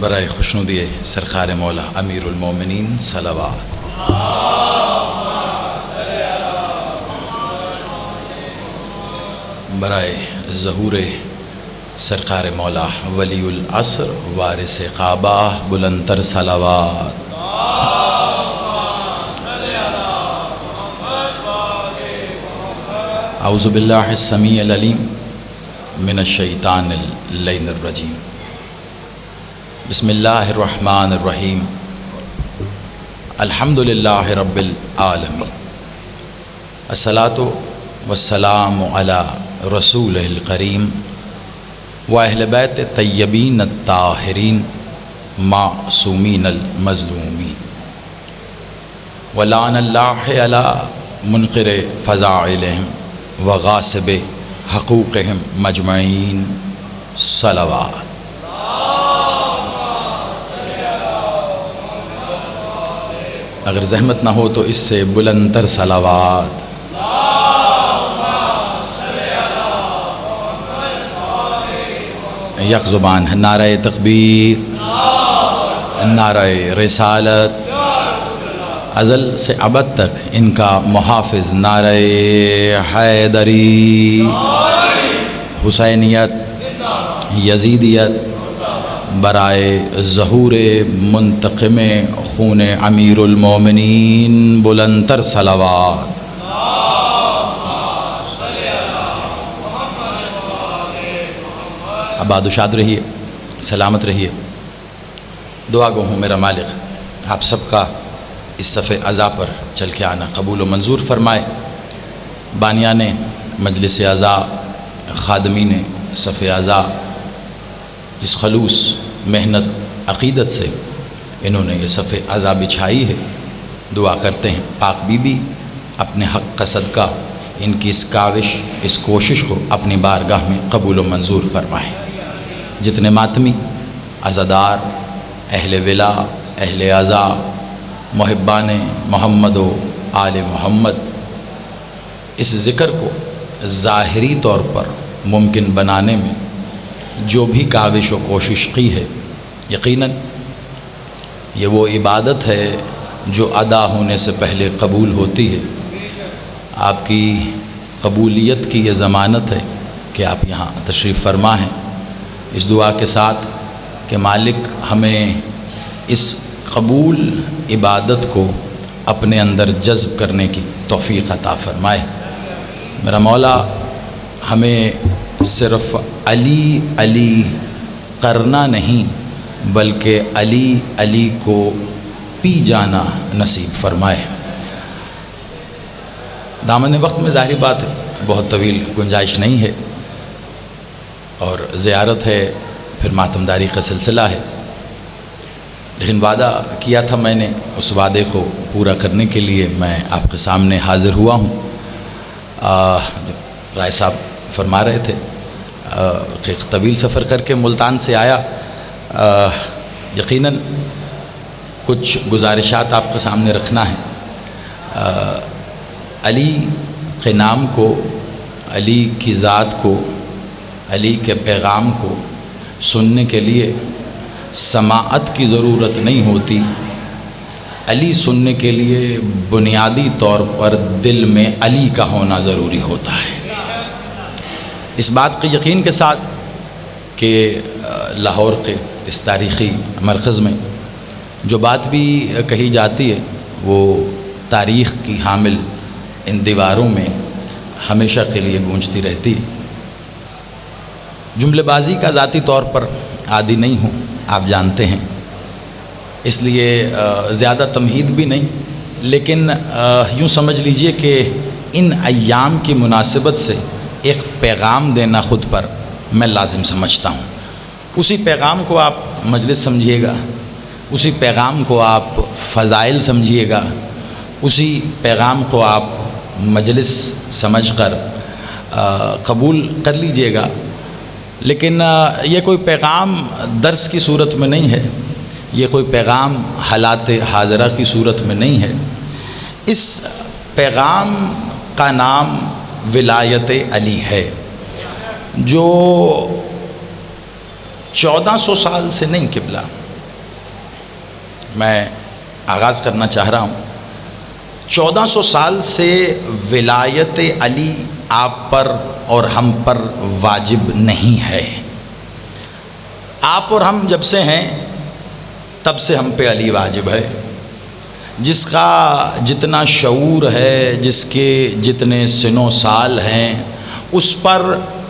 برائے خوشنودی سرکار مولا امیر المومنین صلوات۔ برائے ظہور سرکار مولا ولی العصر وارث کعبہ بلندتر صلوات۔ اعوذ باللہ السمیع العلیم من الشیطان اللعین الرجیم۔ بسم اللہ الرحمن الرحیم۔ الحمد للہ رب العالمین، الصلاۃ والسلام علی رسول الکریم و اہل بیت طیبین الطاہرین معصومین المظلومین، ولعن اللہ علی منکر فضائلہم وغاصب حقوقہم مجمعین صلوات۔ اگر زحمت نہ ہو تو اس سے بلندتر صلوات۔ یک زبان ہے نعرہ تکبیر، نعرہ رسالت، ازل سے ابد تک ان کا محافظ نعرہ حیدری، حسینیت، یزیدیت، برائے ظہور منتقم خون امیر المومنین بلندتر صلوات۔ آباد و شاد رہیے، سلامت رہیے۔ دعا گو ہوں میرا مالک آپ سب کا اس صف عزا پر چل کے آنا قبول و منظور فرمائے۔ بانیان مجلس عزا، خادمین صف عزا، جس خلوص محنت عقیدت سے انہوں نے یہ صف عزا بچھائی ہے، دعا کرتے ہیں پاک بی بی اپنے حق کا صدقہ ان کی اس کاوش، اس کوشش کو اپنی بارگاہ میں قبول و منظور فرمائیں۔ جتنے ماتمی، عزادار، اہل ولا، اہل عزا، محبان محمد و آل محمد، اس ذکر کو ظاہری طور پر ممکن بنانے میں جو بھی کاوش و کوشش کی ہے، یقیناً یہ وہ عبادت ہے جو ادا ہونے سے پہلے قبول ہوتی ہے۔ آپ کی قبولیت کی یہ ضمانت ہے کہ آپ یہاں تشریف فرما ہیں، اس دعا کے ساتھ کہ مالک ہمیں اس قبول عبادت کو اپنے اندر جذب کرنے کی توفیق عطا فرمائے۔ میرا مولا ہمیں صرف علی علی کرنا نہیں بلکہ علی علی کو پی جانا نصیب فرمائے۔ دامن وقت میں ظاہری بات ہے بہت طویل گنجائش نہیں ہے، اور زیارت ہے، پھر ماتمداری کا سلسلہ ہے، لیکن وعدہ کیا تھا میں نے، اس وعدے کو پورا کرنے کے لیے میں آپ کے سامنے حاضر ہوا ہوں۔ رائے صاحب فرما رہے تھے کہ طویل سفر کر کے ملتان سے آیا، یقیناً کچھ گزارشات آپ کے سامنے رکھنا ہے۔ علی کے نام کو، علی کی ذات کو، علی کے پیغام کو سننے کے لیے سماعت کی ضرورت نہیں ہوتی، علی سننے کے لیے بنیادی طور پر دل میں علی کا ہونا ضروری ہوتا ہے۔ اس بات کے یقین کے ساتھ کہ لاہور کے اس تاریخی مرکز میں جو بات بھی کہی جاتی ہے وہ تاریخ کی حامل ان دیواروں میں ہمیشہ کے لیے گونجتی رہتی ہے۔ جملے بازی کا ذاتی طور پر عادی نہیں ہوں، آپ جانتے ہیں، اس لیے زیادہ تمہید بھی نہیں، لیکن یوں سمجھ لیجئے کہ ان ایام کی مناسبت سے ایک پیغام دینا خود پر میں لازم سمجھتا ہوں۔ اسی پیغام کو آپ مجلس سمجھیے گا، اسی پیغام کو آپ فضائل سمجھیے گا، اسی پیغام کو آپ مجلس سمجھ کر قبول کر لیجئے گا، لیکن یہ کوئی پیغام درس کی صورت میں نہیں ہے، یہ کوئی پیغام حالات حاضرہ کی صورت میں نہیں ہے۔ اس پیغام کا نام ولایت علی ہے، جو 1400 سال سے نہیں قبلہ میں آغاز کرنا چاہ رہا ہوں۔ 1400 سال سے ولایت علی آپ پر اور ہم پر واجب نہیں ہے۔ آپ اور ہم جب سے ہیں تب سے ہم پہ علی واجب ہے۔ جس کا جتنا شعور ہے، جس کے جتنے سن و سال ہیں، اس پر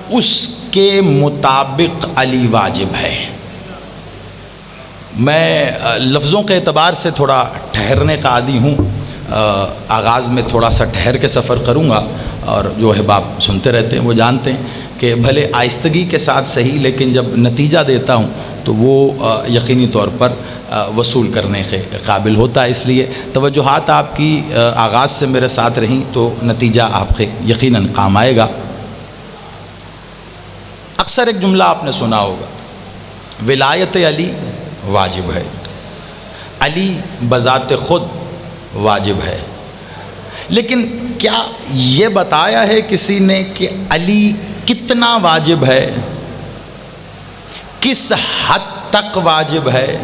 اس کے مطابق علی واجب ہے۔ میں لفظوں کے اعتبار سے تھوڑا ٹھہرنے کا عادی ہوں، آغاز میں تھوڑا سا ٹھہر کے سفر کروں گا، اور جو ہے باپ سنتے رہتے ہیں وہ جانتے ہیں کہ بھلے آہستگی کے ساتھ صحیح، لیکن جب نتیجہ دیتا ہوں تو وہ یقینی طور پر وصول کرنے کے قابل ہوتا ہے۔ اس لیے توجہات آپ کی آغاز سے میرے ساتھ رہیں تو نتیجہ آپ کے یقیناً کام آئے گا۔ اکثر ایک جملہ آپ نے سنا ہوگا، ولایت علی واجب ہے، علی بذات خود واجب ہے، لیکن کیا یہ بتایا ہے کسی نے کہ علی کتنا واجب ہے، کس حد تک واجب ہے؟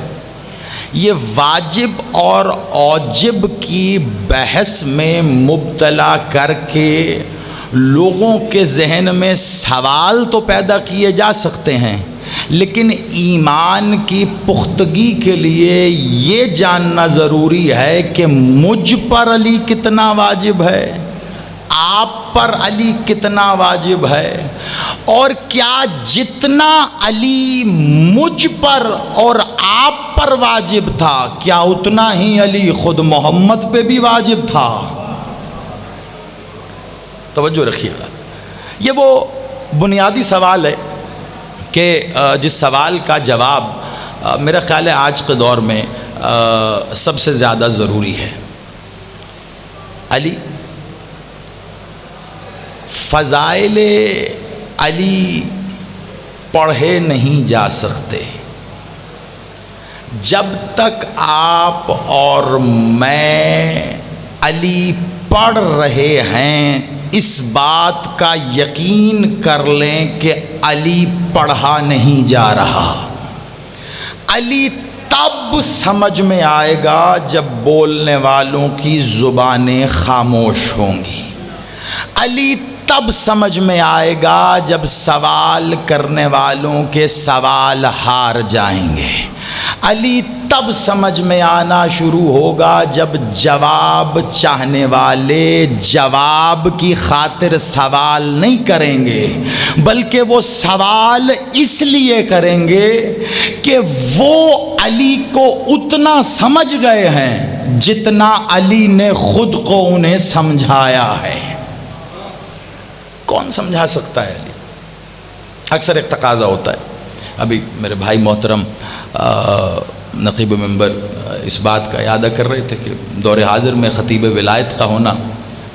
یہ واجب اور اوجب کی بحث میں مبتلا کر کے لوگوں کے ذہن میں سوال تو پیدا کیے جا سکتے ہیں، لیکن ایمان کی پختگی کے لیے یہ جاننا ضروری ہے کہ مجھ پر علی کتنا واجب ہے، آپ پر علی کتنا واجب ہے، اور کیا جتنا علی مجھ پر اور آپ پر واجب تھا، کیا اتنا ہی علی خود محمد پہ بھی واجب تھا؟ توجہ رکھیے گا، یہ وہ بنیادی سوال ہے کہ جس سوال کا جواب میرا خیال ہے آج کے دور میں سب سے زیادہ ضروری ہے۔ علی، فضائل علی پڑھے نہیں جا سکتے جب تک آپ اور میں علی پڑھ رہے ہیں اس بات کا یقین کر لیں کہ علی پڑھا نہیں جا رہا۔ علی تب سمجھ میں آئے گا جب بولنے والوں کی زبانیں خاموش ہوں گی۔ علی تب سمجھ میں آئے گا جب سوال کرنے والوں کے سوال ہار جائیں گے۔ علی تب سمجھ میں آنا شروع ہوگا جب جواب چاہنے والے جواب کی خاطر سوال نہیں کریں گے، بلکہ وہ سوال اس لیے کریں گے کہ وہ علی کو اتنا سمجھ گئے ہیں جتنا علی نے خود کو انہیں سمجھایا ہے۔ کون سمجھا سکتا ہے علی؟ اکثر ایک تقاضا ہوتا ہے، ابھی میرے بھائی محترم نقیب ممبر اس بات کا اعادہ کر رہے تھے کہ دور حاضر میں خطیب ولایت کا ہونا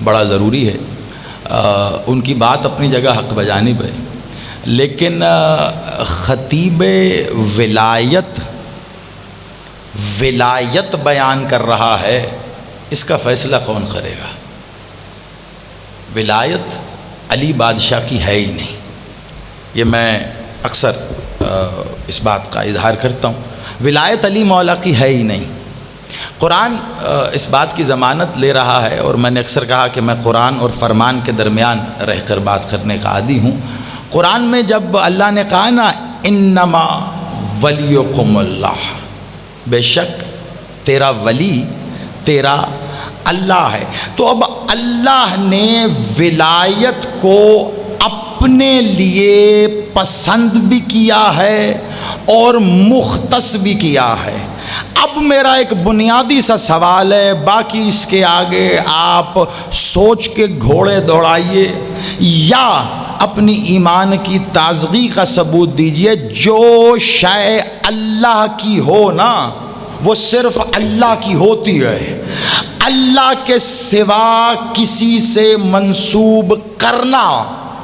بڑا ضروری ہے۔ ان کی بات اپنی جگہ حق بجانب ہے، لیکن خطیب ولایت بیان کر رہا ہے، اس کا فیصلہ کون کرے گا؟ ولایت علی بادشاہ کی ہے ہی نہیں، یہ میں اکثر اس بات کا اظہار کرتا ہوں۔ ولایت علی مولا کی ہے ہی نہیں۔ قرآن اس بات کی ضمانت لے رہا ہے، اور میں نے اکثر کہا کہ میں قرآن اور فرمان کے درمیان رہ کر بات کرنے کا عادی ہوں۔ قرآن میں جب اللہ نے کہا نا انما ولیکم اللہ، بے شک تیرا ولی تیرا اللہ ہے، تو اب اللہ نے ولایت کو اپنے لیے پسند بھی کیا ہے اور مختص بھی کیا ہے۔ اب میرا ایک بنیادی سا سوال ہے، باقی اس کے آگے آپ سوچ کے گھوڑے دوڑائیے یا اپنی ایمان کی تازگی کا ثبوت دیجئے۔ جو شے اللہ کی ہو نا وہ صرف اللہ کی ہوتی ہے، اللہ کے سوا کسی سے منسوب کرنا،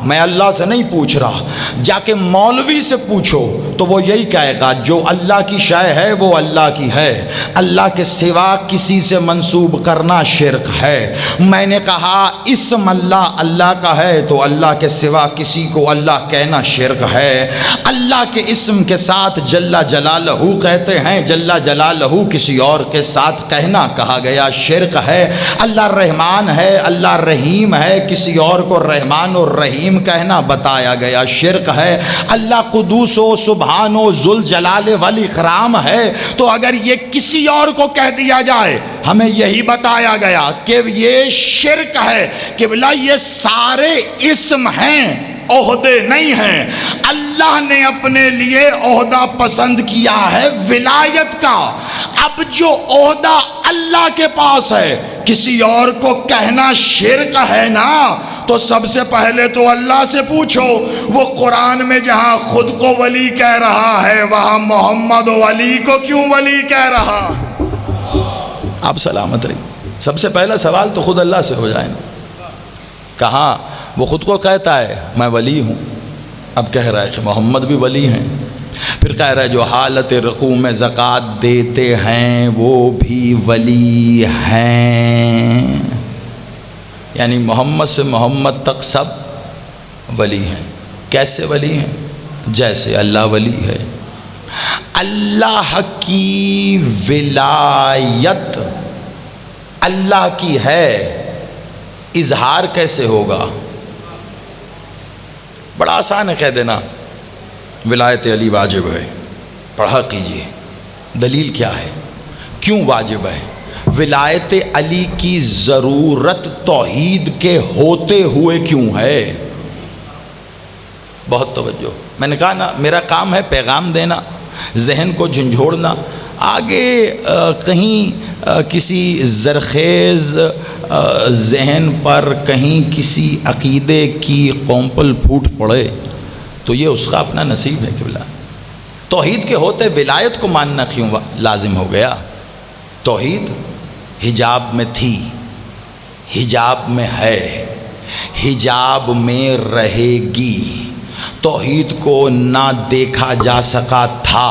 میں اللہ سے نہیں پوچھ رہا، جا کے مولوی سے پوچھو تو وہ یہی کہے گا جو اللہ کی شے ہے وہ اللہ کی ہے، اللہ کے سوا کسی سے منسوب کرنا شرک ہے۔ میں نے کہا اسم اللہ اللہ کا ہے تو اللہ کے سوا کسی کو اللہ کہنا شرک ہے۔ اللہ کے اسم کے ساتھ جل جلالہ کہتے ہیں، جل جلالہ کسی اور کے ساتھ کہنا کہا گیا شرک ہے۔ اللہ رحمان ہے، اللہ رحیم ہے، کسی اور کو رحمان اور رحیم کہنا بتایا گیا شرک ہے۔ اللہ قدوس و سبحان و ذوالجلال والاکرام ہے تو اگر یہ کسی اور کو کہہ دیا جائے ہمیں یہی بتایا گیا کہ یہ شرک ہے۔ کہ بلا یہ سارے اسم ہیں، عہدے نہیں ہیں۔ اللہ نے اپنے لیے عہدہ پسند کیا ہے ولایت کا۔ اب جو عہدہ اللہ کے پاس ہے کسی اور کو کہنا شرک ہے نا، تو سب سے پہلے تو اللہ سے پوچھو، وہ قرآن میں جہاں خود کو ولی کہہ رہا ہے وہاں محمد و علی کو کیوں ولی کہہ رہا؟ آپ سلامت رہیے۔ سب سے پہلا سوال تو خود اللہ سے ہو جائے نا۔ کہاں وہ خود کو کہتا ہے میں ولی ہوں، اب کہہ رہا ہے کہ محمد بھی ولی ہیں۔ پھر کہہ رہا ہے جو حالت رقوع میں زکوٰۃ دیتے ہیں وہ بھی ولی ہیں، یعنی محمد سے محمد تک سب ولی ہیں۔ کیسے ولی ہیں؟ جیسے اللہ ولی ہے۔ اللہ کی ولایت اللہ کی ہے، اظہار کیسے ہوگا؟ بڑا آسان ہے کہہ دینا ولایت علی واجب ہے، پڑھا کیجئے دلیل کیا ہے، کیوں واجب ہے؟ ولایت علی کی ضرورت توحید کے ہوتے ہوئے کیوں ہے؟ بہت توجہ۔ میں نے کہا نا میرا کام ہے پیغام دینا، ذہن کو جھنجھوڑنا، آگے کہیں کسی زرخیز ذہن پر کہیں کسی عقیدے کی قومپل پھوٹ پڑے تو یہ اس کا اپنا نصیب ہے۔ کہ توحید کے ہوتے ولایت کو ماننا کیوں لازم ہو گیا؟ توحید حجاب میں تھی، حجاب میں ہے، حجاب میں رہے گی۔ توحید کو نہ دیکھا جا سکا تھا،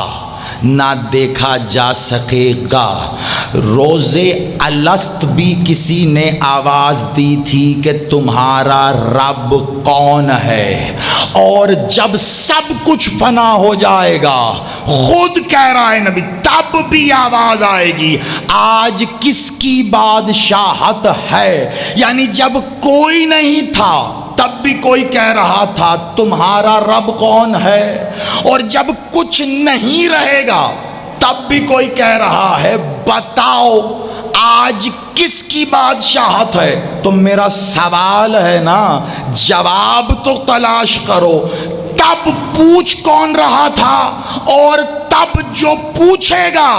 نہ دیکھا جا سکے گا۔ روز الست بھی کسی نے آواز دی تھی کہ تمہارا رب کون ہے، اور جب سب کچھ فنا ہو جائے گا خود کہہ رہا ہے نبی تب بھی آواز آئے گی آج کس کی بادشاہت ہے۔ یعنی جب کوئی نہیں تھا تب بھی کوئی کہہ رہا تھا تمہارا رب کون ہے، اور جب کچھ نہیں رہے گا تب بھی کوئی کہہ رہا ہے بتاؤ آج کس کی بادشاہت ہے۔ تو میرا سوال ہے نا جواب تو تلاش کرو۔ تب پوچھ کون رہا تھا اور تب جو پوچھے گا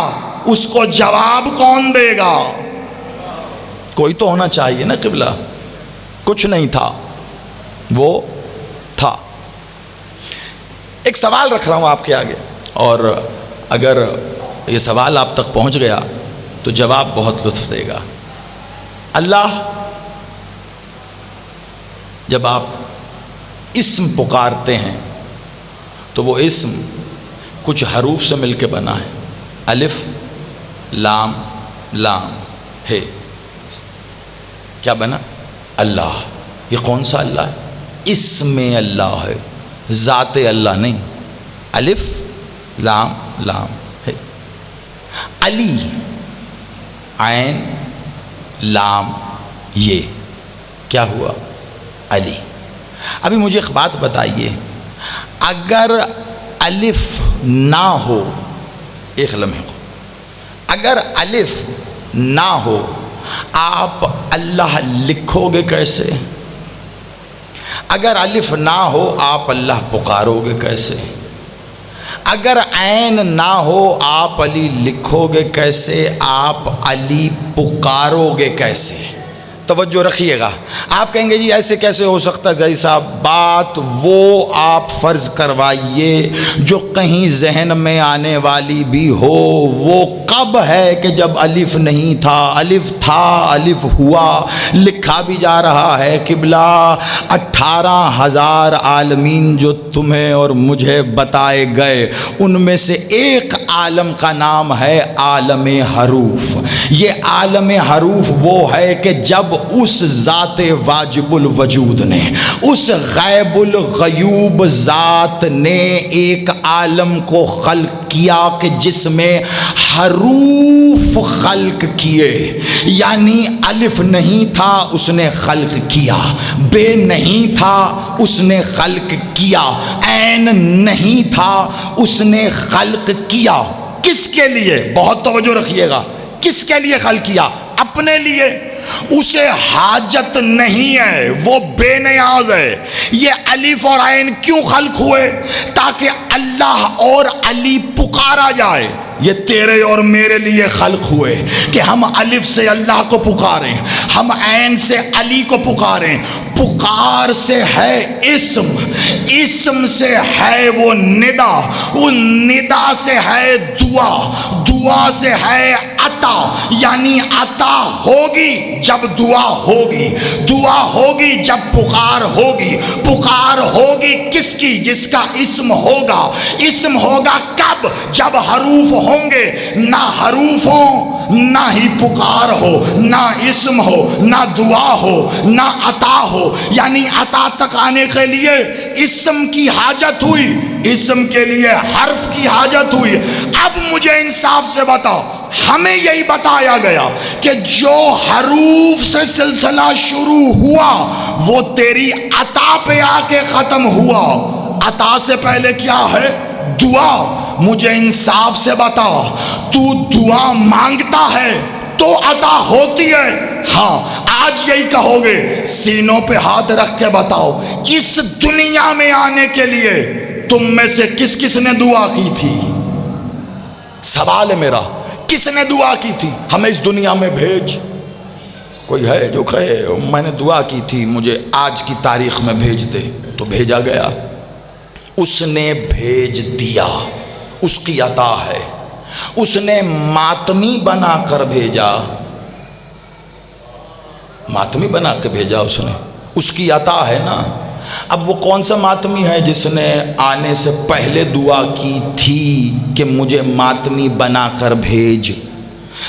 اس کو جواب کون دے گا؟ کوئی تو ہونا چاہیے نا قبلہ۔ کچھ نہیں تھا، وہ تھا۔ ایک سوال رکھ رہا ہوں آپ کے آگے، اور اگر یہ سوال آپ تک پہنچ گیا تو جواب بہت لطف دے گا۔ اللہ جب آپ اسم پکارتے ہیں تو وہ اسم کچھ حروف سے مل کے بنا ہے، الف لام لام ہے۔ کیا بنا؟ اللہ۔ یہ کون سا اللہ ہے؟ اسم اللہ ہے، ذات اللہ نہیں۔ الف لام لام ہے۔ علی، عین لام یہ کیا ہوا؟ علی۔ ابھی مجھے ایک بات بتائیے، اگر الف نہ ہو، ایک لمحے کو، اگر الف نہ ہو آپ اللہ لکھو گے کیسے؟ اگر الف نہ ہو آپ اللہ پکارو گے کیسے؟ اگر عین نہ ہو آپ علی لکھو گے کیسے؟ آپ علی پکارو گے کیسے؟ توجہ رکھیے گا. آپ کہیں گے جی ایسے کیسے ہو سکتا ہے زئی صاحب؟ بات وہ آپ فرض کروائیے جو کہیں ذہن میں آنے والی بھی ہو. وہ کب ہے کہ جب الف نہیں تھا، الف تھا، الف ہوا، لکھا بھی جا رہا ہے. قبلہ 18,000 عالمین جو تمہیں اور مجھے بتائے گئے، ان میں سے ایک عالم کا نام ہے عالم حروف. یہ عالم حروف وہ ہے کہ جب اس ذات واجب الوجود نے، اس غیب الغیوب ذات نے ایک عالم کو خلق کیا کہ جس میں حروف خلق کیے، یعنی الف نہیں تھا اس نے خلق کیا، بے نہیں تھا اس نے خلق کیا، عین نہیں تھا اس نے خلق کیا. کس کے لیے؟ بہت توجہ رکھیے گا. کس کے لیے خلق کیا؟ اپنے لیے. اسے حاجت نہیں ہے، وہ بے نیاز ہے. یہ الف اور عین کیوں خلق ہوئے؟ تاکہ اللہ اور علی پکارا جائے. یہ تیرے اور میرے لیے خلق ہوئے کہ ہم الف سے اللہ کو پکاریں، ہم عین سے علی کو پکاریں. پکار سے ہے اسم، اسم سے ہے وہ ندا، وہ ندا سے ہے دعا، دعا سے ہے عطا. یعنی عطا ہوگی جب دعا ہوگی، دعا ہوگی جب پکار ہوگی. پکار ہوگی کس کی؟ جس کا اسم ہوگا. اسم ہوگا کب؟ جب حروف ہوں گے. نہ حروف ہوں، نہ ہی پکار ہو، نہ اسم ہو، نہ دعا ہو، نہ عطا ہو. یعنی عطا تک آنے کے لیے اسم کی حاجت ہوئی، اسم کے لیے حرف کی حاجت ہوئی. اب مجھے انصاف سے بتاؤ، ہمیں یہی بتایا گیا کہ جو حروف سے سلسلہ شروع ہوا وہ تیری عطا پہ آ کے ختم ہوا. عطا سے پہلے کیا ہے؟ دعا. مجھے انصاف سے بتا، تو دعا مانگتا ہے تو عطا ہوتی ہے؟ ہاں. آج یہی کہو گے، سینوں پہ ہاتھ رکھ کے بتاؤ، اس دنیا میں آنے کے لیے تم میں سے کس کس نے دعا کی تھی؟ سوال ہے میرا، کس نے دعا کی تھی ہمیں اس دنیا میں بھیج؟ کوئی ہے جو کہے میں نے دعا کی تھی مجھے آج کی تاریخ میں بھیج دے؟ تو بھیجا گیا، اس نے بھیج دیا، اس کی عطا ہے. اس نے ماتمی بنا کر بھیجا، ماتمی بنا کے بھیجا اس نے، اس کی عطا ہے نا. اب وہ کون سا ماتمی ہے جس نے آنے سے پہلے دعا کی تھی کہ مجھے ماتمی بنا کر بھیج؟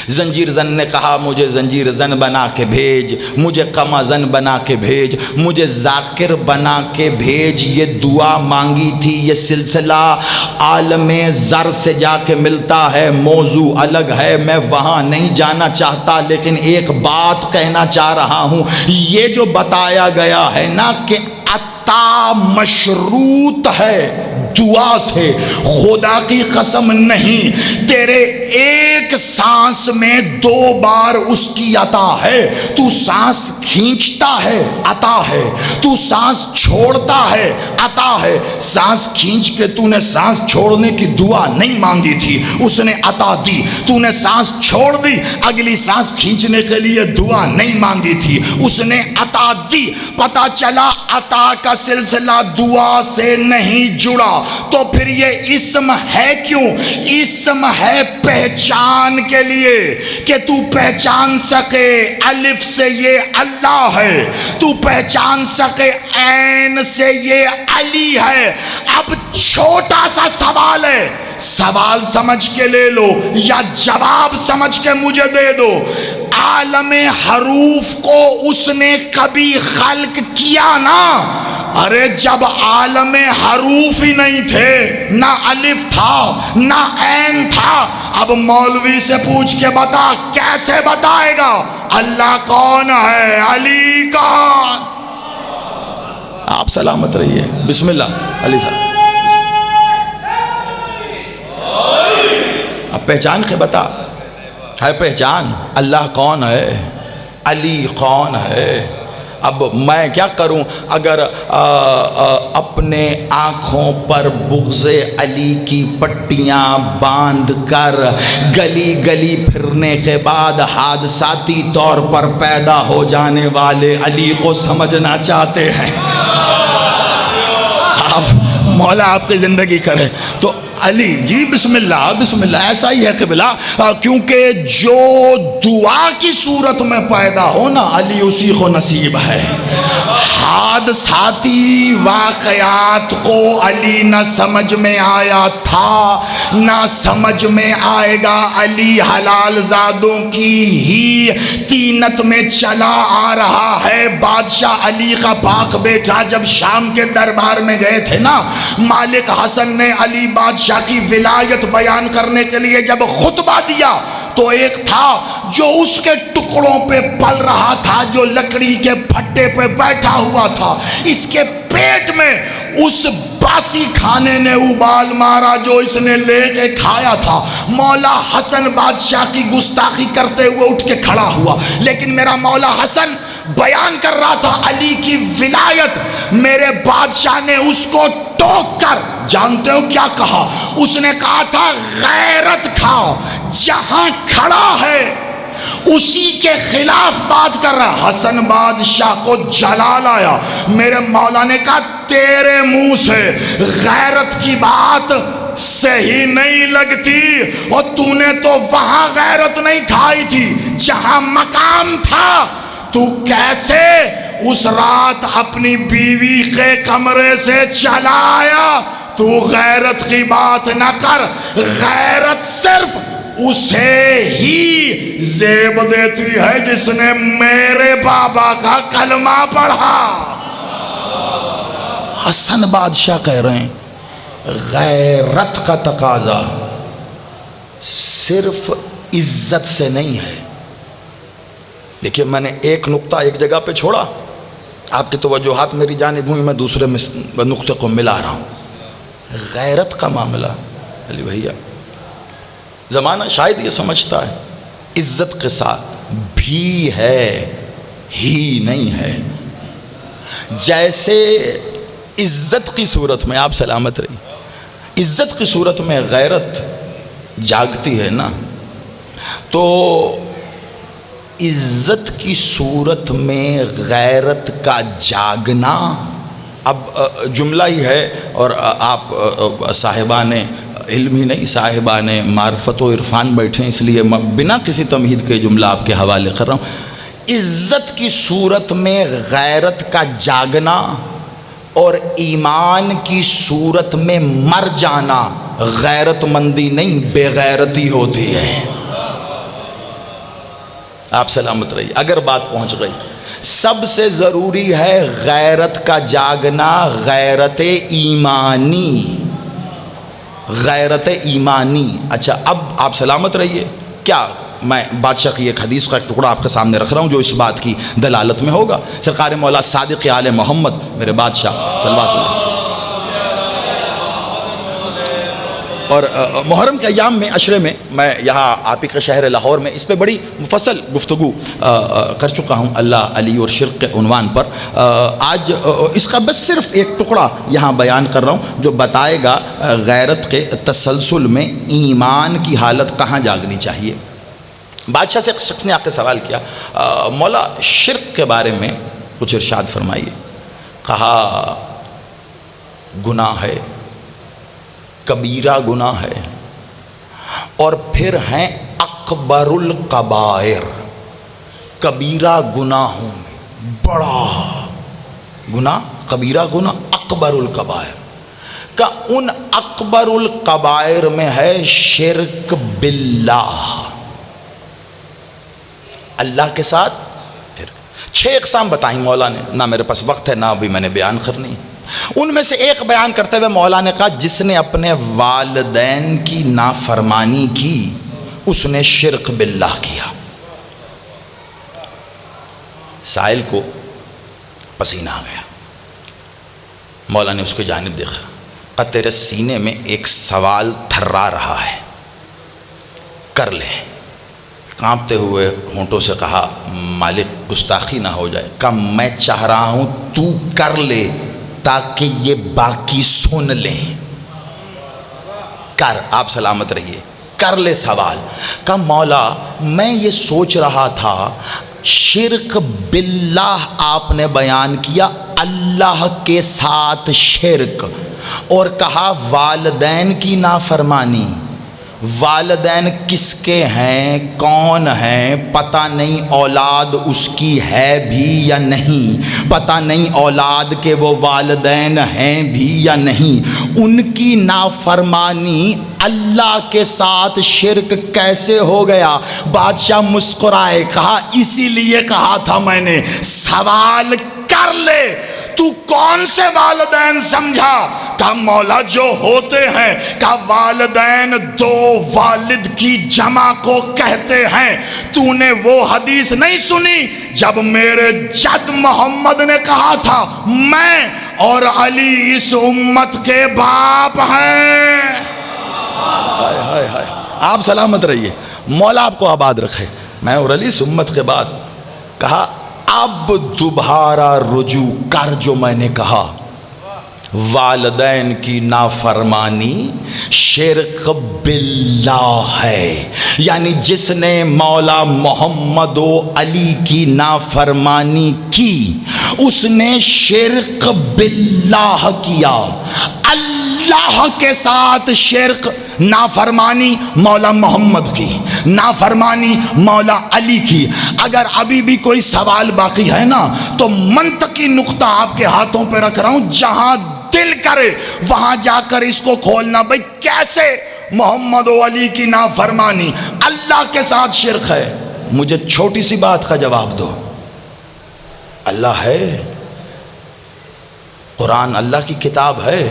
زنجیر زن نے کہا مجھے زنجیر زن بنا کے بھیج، مجھے قمع زن بنا کے بھیج، مجھے ذاکر بنا کے بھیج. یہ دعا مانگی تھی. یہ سلسلہ عالم زر سے جا کے ملتا ہے، موضوع الگ ہے، میں وہاں نہیں جانا چاہتا، لیکن ایک بات کہنا چاہ رہا ہوں. یہ جو بتایا گیا ہے نا کہ عطا مشروط ہے دعا سے، خدا کی قسم نہیں، تیرے ایک سانس میں 2 بار اس کی عطا ہے. تو سانس کھینچتا ہے، عطا ہے. تو سانس چھوڑتا ہے، عطا ہے. سانس کھینچ کے تو نے سانس چھوڑنے کی دعا نہیں مانگی تھی، اس نے عطا دی. تو نے سانس چھوڑ دی، اگلی سانس کھینچنے کے لیے دعا نہیں مانگی تھی، اس نے عطا دی. پتہ چلا عطا کا سلسلہ دعا سے نہیں جڑا. تو پھر یہ اسم ہے کیوں؟ اسم ہے پہچان کے لیے، کہ تو پہچان سکے الف سے یہ اللہ ہے، تو پہچان سکے عین سے یہ علی ہے. اب چھوٹا سا سوال ہے، سوال سمجھ کے لے لو یا جواب سمجھ کے مجھے دے دو. عالم حروف کو اس نے کبھی خلق کیا نا؟ ارے جب عالم حروف ہی نہیں تھے، نہ الف تھا نہ عین تھا. اب مولوی سے پوچھ کے بتا، کیسے بتائے گا اللہ کون ہے، علی کون؟ آپ سلامت رہیے. بسم اللہ علی صاحب. اب پہچان کے بتا، ہے پہچان اللہ کون ہے، علی کون ہے. اب میں کیا کروں اگر اپنے آنکھوں پر بغض علی کی پٹیاں باندھ کر گلی گلی پھرنے کے بعد حادثاتی طور پر پیدا ہو جانے والے علی کو سمجھنا چاہتے ہیں؟ مولا آپ کی زندگی کرے تو علی جی بسم اللہ ایسا ہی ہے قبلہ، کیونکہ جو دعا کی صورت میں پیدا ہونا علی اسی کو نصیب ہے۔ حادثاتی واقعات کو علی نہ سمجھ میں آیا تھا نہ سمجھ میں آئے گا، علی حلال زادوں کی ہی طینت میں چلا آ رہا ہے۔ بادشاہ علی کا پاک بیٹا جب شام کے دربار میں گئے تھے نا، مالک حسن نے علی بادشاہ کی ولایت بیان کرنے کے لیے جب خطبہ دیا تو ایک تھا جو اس کے ٹکڑوں پہ پل رہا تھا، جو لکڑی کے پھٹے پہ بیٹھا ہوا تھا، اس کے پیٹ میں اس باسی کھانے نے ابال مارا جو اس نے لے کے کھایا تھا۔ مولا حسن بادشاہ کی گستاخی کرتے ہوئے اٹھ کے کھڑا ہوا، لیکن میرا مولا حسن بیان کر رہا تھا علی کی ولایت۔ میرے بادشاہ نے اس کو ٹوک کر جانتے ہو کیا کہا؟ اس نے کہا تھا غیرت کھاؤ، جہاں کھڑا ہے اسی کے خلاف بات کر رہا۔ حسن بادشاہ کو جلال آیا، میرے مولا نے کہا تیرے منہ سے غیرت کی بات صحیح نہیں لگتی، اور تو نے تو وہاں غیرت نہیں کھائی تھی جہاں مقام تھا۔ تو کیسے اس رات اپنی بیوی کے کمرے سے چلا آیا؟ تو غیرت کی بات نہ کر، غیرت صرف اسے ہی زیب دیتی ہے جس نے میرے بابا کا کلمہ پڑھا۔ حسن بادشاہ کہہ رہے ہیں غیرت کا تقاضا صرف عزت سے نہیں ہے۔ لیکن میں نے ایک نقطہ ایک جگہ پہ چھوڑا، آپ کی توجہات میری جانب ہوئی، میں دوسرے نقطے کو ملا رہا ہوں۔ غیرت کا معاملہ علی بھیا زمانہ شاید یہ سمجھتا ہے عزت کے ساتھ بھی ہے ہی نہیں ہے۔ جیسے عزت کی صورت میں آپ سلامت رہی، عزت کی صورت میں غیرت جاگتی ہے نا، تو عزت کی صورت میں غیرت کا جاگنا، اب جملہ ہی ہے اور آپ صاحبان علم ہی نہیں صاحبان معرفت و عرفان بیٹھیں، اس لیے میں بنا کسی تمہید کے جملہ آپ کے حوالے کر رہا ہوں۔ عزت کی صورت میں غیرت کا جاگنا اور ایمان کی صورت میں مر جانا غیرت مندی نہیں بے غیرتی ہوتی ہے۔ آپ سلامت رہیے۔ اگر بات پہنچ گئی، سب سے ضروری ہے غیرت کا جاگنا، غیرت ایمانی، غیرت ایمانی۔ اچھا اب آپ سلامت رہیے، کیا میں بادشاہ کی ایک حدیث کا ایک ٹکڑا آپ کے سامنے رکھ رہا ہوں جو اس بات کی دلالت میں ہوگا۔ سرکار مولا صادق آل محمد میرے بادشاہ صلوات اللہ، اور محرم کے ایام میں عشرے میں میں یہاں آپ ہی کے شہر لاہور میں اس پہ بڑی مفصل گفتگو کر چکا ہوں، اللہ علی اور شرک کے عنوان پر۔ آج اس کا بس صرف ایک ٹکڑا یہاں بیان کر رہا ہوں جو بتائے گا غیرت کے تسلسل میں ایمان کی حالت کہاں جاگنی چاہیے۔ بادشاہ سے ایک شخص نے آ کے سوال کیا، مولا شرک کے بارے میں کچھ ارشاد فرمائیے۔ کہا گناہ ہے، کبیرہ گناہ ہے، اور پھر ہیں اکبر القبائر، کبیرہ گناہوں میں بڑا گناہ، کبیرہ گناہ اکبر القبائر کا ان اکبر القبائر میں ہے شرک باللہ، اللہ کے ساتھ۔ پھر 6 اقسام بتائیں مولا نے، نہ میرے پاس وقت ہے نہ ابھی میں نے بیان کرنی۔ ان میں سے ایک بیان کرتے ہوئے مولا نے کہا جس نے اپنے والدین کی نافرمانی کی اس نے شرک باللہ کیا۔ سائل کو پسینہ آ گیا، مولا نے اس کو جانب دیکھا، کہا تیرے سینے میں ایک سوال تھرا رہا ہے، کر لے۔ کانپتے ہوئے ہونٹوں سے کہا مالک گستاخی نہ ہو جائے. کہا میں چاہ رہا ہوں تو کر لے تاکہ یہ باقی سن لیں. کر، آپ سلامت رہیے، کر لے سوال. کہا مولا میں یہ سوچ رہا تھا شرک باللہ آپ نے بیان کیا، اللہ کے ساتھ شرک، اور کہا والدین کی نافرمانی. والدین کس کے ہیں، کون ہیں، پتہ نہیں اولاد اس کی ہے بھی یا نہیں، پتہ نہیں اولاد کے وہ والدین ہیں بھی یا نہیں. ان کی نافرمانی اللہ کے ساتھ شرک کیسے ہو گیا؟ بادشاہ مسکرائے، کہا اسی لیے کہا تھا میں نے سوال کر لے. تو کون سے والدین سمجھا؟ کہا مولا جو ہوتے ہیں. کہا والدین دو والد کی جمع کو کہتے ہیں. تو نے وہ حدیث نہیں سنی جب میرے جد محمد نے کہا تھا میں اور علی اس امت کے باپ ہیں؟ ہائے ہائے ہائے، آپ سلامت رہیے، مولا آپ کو آباد رکھے. میں اور علی اس امت کے بعد. کہا اب دوبارہ رجوع کر جو میں نے کہا. والدین کی نافرمانی شرک باللہ ہے، یعنی جس نے مولا محمد و علی کی نافرمانی کی اس نے شرک باللہ کیا. اللہ کے ساتھ شرک، نافرمانی مولا محمد کی، نافرمانی مولا علی کی. اگر ابھی بھی کوئی سوال باقی ہے نا تو منطقی نقطہ آپ کے ہاتھوں پہ رکھ رہا ہوں، جہاں دل کرے وہاں جا کر اس کو کھولنا. بھئی کیسے محمد و علی کی نافرمانی اللہ کے ساتھ شرک ہے؟ مجھے چھوٹی سی بات کا جواب دو. اللہ ہے، قرآن اللہ کی کتاب ہے،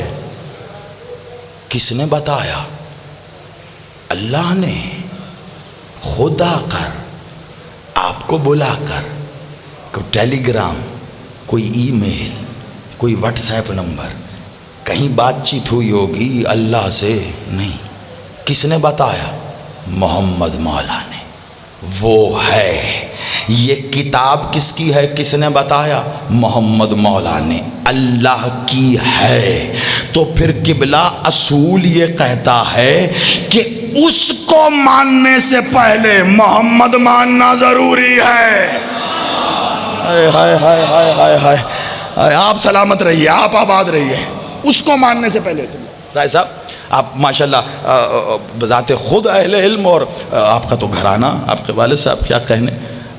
کس نے بتایا؟ اللہ نے خود آ کر آپ کو بلا کر، کوئی ٹیلی گرام، کوئی ای میل، کوئی واٹس ایپ نمبر، کہیں بات چیت ہوئی ہوگی اللہ سے؟ نہیں. کس نے بتایا؟ محمد مولا نے. وہ ہے. یہ کتاب کس کی ہے؟ کس نے بتایا؟ محمد مولا نے. اللہ کی ہے. تو پھر قبلہ اصول یہ کہتا ہے کہ اس کو ماننے سے پہلے محمد ماننا ضروری ہے. ہائے ہائے ہائے ہائے ہائے ہائے، آپ سلامت رہیے، آپ آباد رہیے. اس کو ماننے سے پہلے رائے صاحب آپ ماشاءاللہ بذات خود اہل علم، اور آپ کا تو گھرانہ، آپ کے والد صاحب کیا کہنے.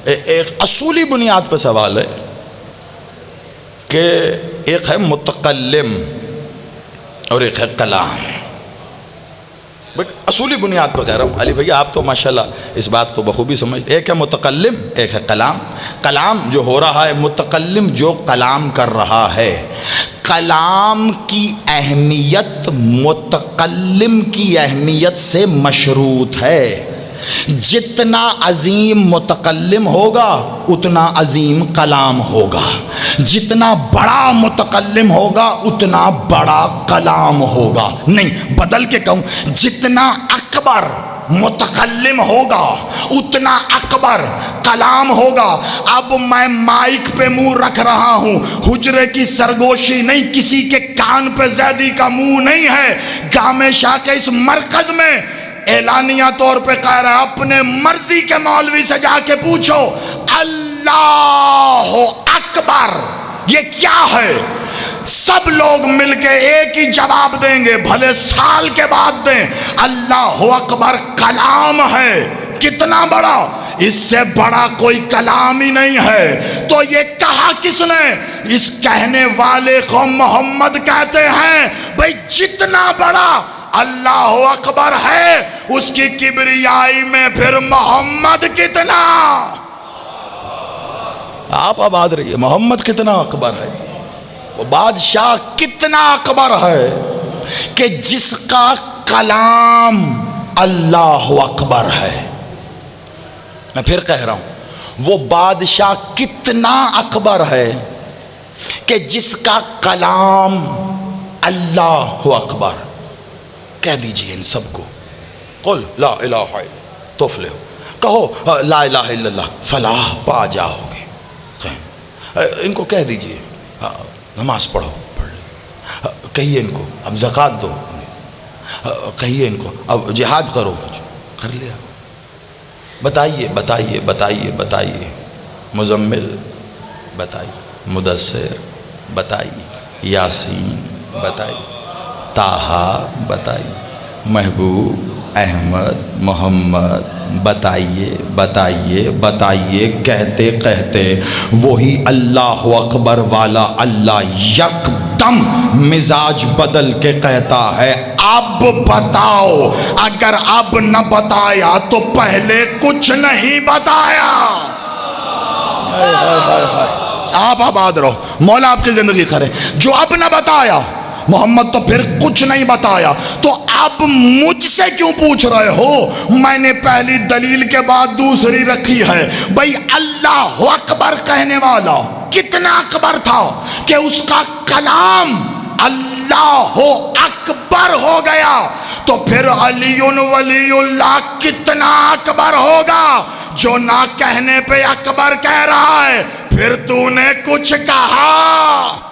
ایک اصولی بنیاد پہ سوال ہے کہ ایک ہے متکلم اور ایک ہے کلام. اصولی بنیاد پہ کہہ رہا ہوں علی بھائی، آپ تو ماشاءاللہ اس بات کو بخوبی سمجھتے. ایک ہے متکلم، ایک ہے کلام. کلام جو ہو رہا ہے، متکلم جو کلام کر رہا ہے. کلام کی اہمیت متکلم کی اہمیت سے مشروط ہے. جتنا عظیم متکلم ہوگا اتنا عظیم کلام ہوگا، جتنا بڑا متکلم ہوگا اتنا بڑا کلام ہوگا. نہیں، بدل کے کہوں، جتنا اکبر متکلم ہوگا اتنا اکبر کلام ہوگا. اب میں مائک پہ منہ رکھ رہا ہوں، حجرے کی سرگوشی نہیں، کسی کے کان پہ زیدی کا منہ نہیں ہے. گامے شاہ کے اس مرکز میں اعلانیہ طور پہ کہہ رہا ہے، اپنے مرضی کے مولوی سے جا کے پوچھو اللہ اکبر یہ کیا ہے، سب لوگ مل کے ایک ہی جواب دیں گے، بھلے سال کے بعد دیں. اللہ اکبر کلام ہے. کتنا بڑا؟ اس سے بڑا کوئی کلام ہی نہیں ہے. تو یہ کہا کس نے؟ اس کہنے والے کو محمد کہتے ہیں. بھئی جتنا بڑا اللہ اکبر ہے اس کی کبریائی میں پھر محمد کتنا. آپ آباد رہیے. محمد کتنا اکبر ہے، وہ بادشاہ کتنا اکبر ہے کہ جس کا کلام اللہ اکبر ہے. میں پھر کہہ رہا ہوں، وہ بادشاہ کتنا اکبر ہے کہ جس کا کلام اللہ اکبر. کہہ دیجئے ان سب کو قل لا الہ الا تفلح. کہو لا الہ الا اللہ، فلاح پا جاؤ گے. ان کو کہہ دیجئے نماز پڑھو، کہیے ان کو اب زکوٰۃ دو، کہیے ان کو اب جہاد کرو، کر لیا. بتائیے بتائیے بتائیے بتائیے، مزمل بتائیے، مدثر بتائیے، یاسین بتائیے، طٰہٰ بتائیے، محبوب، احمد، محمد بتائیے بتائیے بتائیے. کہتے کہتے وہی اللہ اکبر والا اللہ یکدم مزاج بدل کے کہتا ہے اب بتاؤ. اگر اب نہ بتایا تو پہلے کچھ نہیں بتایا. آپ آباد رہو، مولا آپ کی زندگی کرے. جو اب نہ بتایا محمد تو پھر کچھ نہیں بتایا. تو اب مجھ سے کیوں پوچھ رہے ہو؟ میں نے پہلی دلیل کے بعد دوسری رکھی ہے. بھئی اللہ اکبر کہنے والا کتنا اکبر تھا کہ اس کا کلام اللہ اکبر ہو گیا. تو پھر علی ولی اللہ کتنا اکبر ہوگا جو نہ کہنے پہ اکبر کہہ رہا ہے. پھر تو نے کچھ کہا.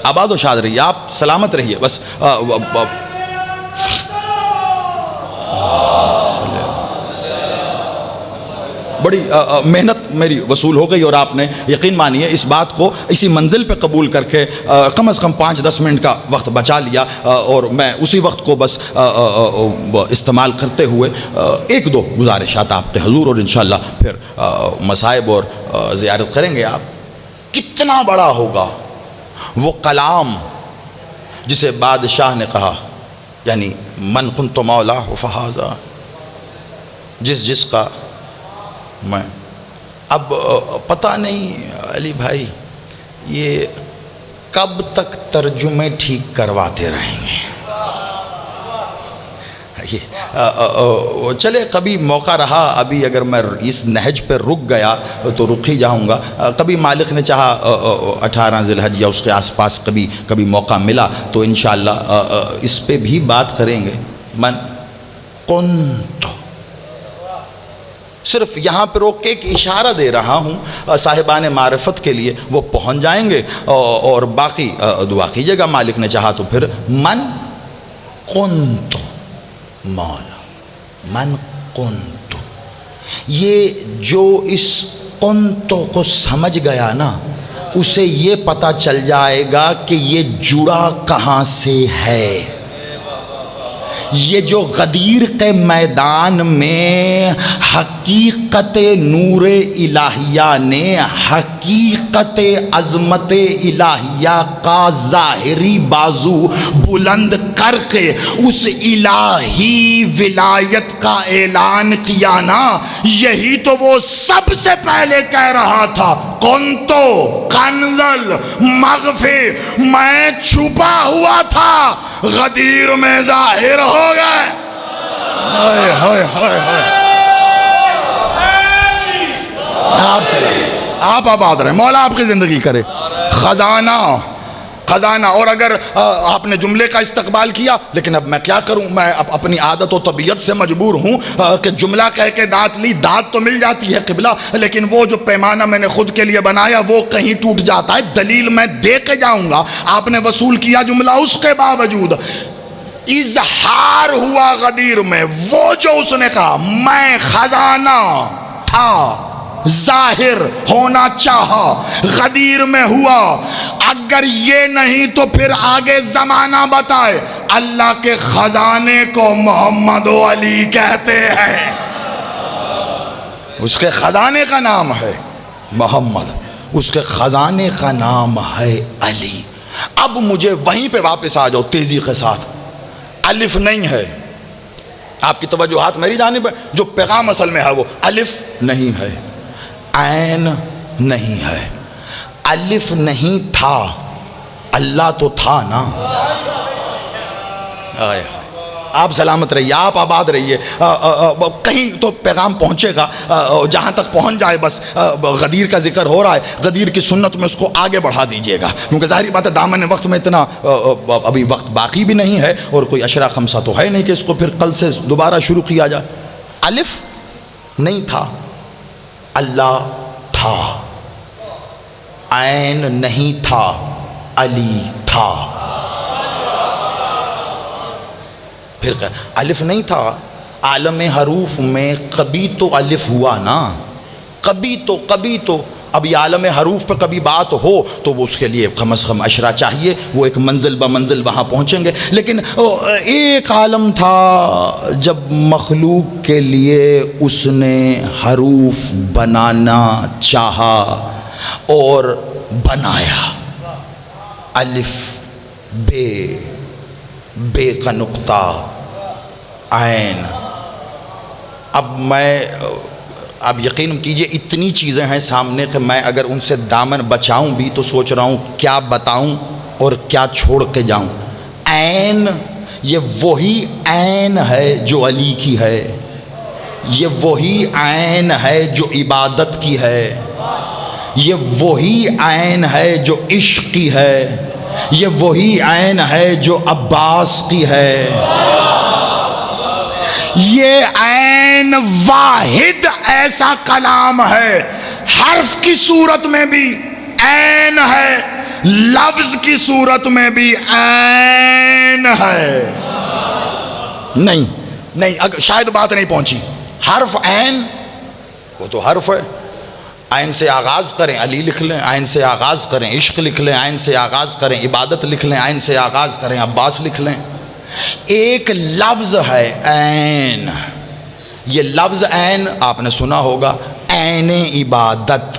آباد و شاد رہیے، آپ سلامت رہیے. بس بڑی محنت میری وصول ہو گئی، اور آپ نے یقین مانیے اس بات کو اسی منزل پہ قبول کر کے کم از کم 5-10 منٹ کا وقت بچا لیا. اور میں اسی وقت کو بس استعمال کرتے ہوئے ایک دو گزارشات آپ کے حضور، اور انشاءاللہ پھر مصائب اور زیارت کریں گے. آپ کتنا بڑا ہوگا وہ کلام جسے بادشاہ نے کہا، یعنی من کنت مولا فہذا، جس کا میں. اب پتہ نہیں علی بھائی یہ کب تک ترجمے ٹھیک کرواتے رہیں گے. چلے کبھی موقع رہا، ابھی اگر میں اس نہج پہ رک گیا تو رک ہی جاؤں گا. کبھی مالک نے چاہا 18 ذی الحج یا اس کے آس پاس کبھی موقع ملا تو انشاءاللہ اس پہ بھی بات کریں گے. من کنت، صرف یہاں پہ روک کے ایک اشارہ دے رہا ہوں صاحبان معرفت کے لیے، وہ پہنچ جائیں گے. اور باقی دعا کیجیے گا، مالک نے چاہا تو پھر من کنت مولا، من کنت. یہ جو اس کنت کو سمجھ گیا نا، اسے یہ پتہ چل جائے گا کہ یہ جڑا کہاں سے ہے. یہ جو غدیر کے میدان میں حقیقت نور الہیہ نے حقیقت عظمت الہیہ کا ظاہری بازو بلند کر کے اس الہی ولایت کا اعلان کیا نا، یہی تو وہ سب سے پہلے کہہ رہا تھا کنتو کنزل مغفی، میں چھپا ہوا تھا غدیر میں ظاہر ہو گئے. آپ آباد رہیں، مولا آپ کی زندگی کرے. خزانہ. اور اگر آپ نے جملے کا استقبال کیا، لیکن اب میں کیا کروں، میں اپنی عادت و طبیعت سے مجبور ہوں کہ جملہ کہہ کے داد لی. داد تو مل جاتی ہے قبلہ، لیکن وہ جو پیمانہ میں نے خود کے لیے بنایا وہ کہیں ٹوٹ جاتا ہے. دلیل میں دے کے جاؤں گا. آپ نے وصول کیا جملہ، اس کے باوجود اظہار ہوا غدیر میں وہ جو اس نے کہا میں خزانہ تھا، ظاہر ہونا چاہا، غدیر میں ہوا. اگر یہ نہیں تو پھر آگے زمانہ بتائے. اللہ کے خزانے کو محمد و علی کہتے ہیں. اس کے خزانے کا نام ہے محمد، اس کے خزانے کا نام ہے علی. اب مجھے وہیں پہ واپس آ جاؤ تیزی کے ساتھ. الف نہیں ہے، آپ کی توجہات میری جانب ہے. جو پیغام اصل میں ہے وہ الف نہیں ہے، عین نہیں ہے. الف نہیں تھا، اللہ تو تھا نا۔ آپ سلامت رہیے، آپ آباد رہیے، کہیں تو پیغام پہنچے گا، جہاں تک پہنچ جائے بس۔ غدیر کا ذکر ہو رہا ہے، غدیر کی سنت میں اس کو آگے بڑھا دیجئے گا، کیونکہ ظاہری بات ہے دامن وقت میں اتنا ابھی وقت باقی بھی نہیں ہے، اور کوئی اشرا خمسہ تو ہے نہیں کہ اس کو پھر کل سے دوبارہ شروع کیا جائے۔ الف نہیں تھا، اللہ تھا۔ عین نہیں تھا، علی تھا۔ پھر الف نہیں تھا، عالم حروف میں کبھی تو الف ہوا نا، کبھی تو اب یہ عالم حروف پہ کبھی بات ہو تو وہ اس کے لیے کم از کم اشرا چاہیے، وہ ایک منزل بمنزل وہاں پہنچیں گے۔ لیکن ایک عالم تھا جب مخلوق کے لیے اس نے حروف بنانا چاہا اور بنایا۔ الف بے کا نقطہ، عین۔ اب یقین کیجئے اتنی چیزیں ہیں سامنے کہ میں اگر ان سے دامن بچاؤں بھی تو سوچ رہا ہوں کیا بتاؤں اور کیا چھوڑ کے جاؤں۔ عین، یہ وہی عین ہے جو علی کی ہے، یہ وہی عین ہے جو عبادت کی ہے، یہ وہی عین ہے جو عشق کی ہے، یہ وہی عین ہے جو عباس کی ہے۔ یہ عین واحد ایسا کلام ہے، حرف کی صورت میں بھی عین ہے، لفظ کی صورت میں بھی عین ہے۔ نہیں شاید بات نہیں پہنچی۔ حرف عین وہ تو حرف ہے، عین سے آغاز کریں علی لکھ لیں، عین سے آغاز کریں عشق لکھ لیں، عین سے آغاز کریں عبادت لکھ لیں، عین سے آغاز کریں عباس لکھ لیں۔ ایک لفظ ہے عین، یہ لفظ عین آپ نے سنا ہوگا، عین عبادت،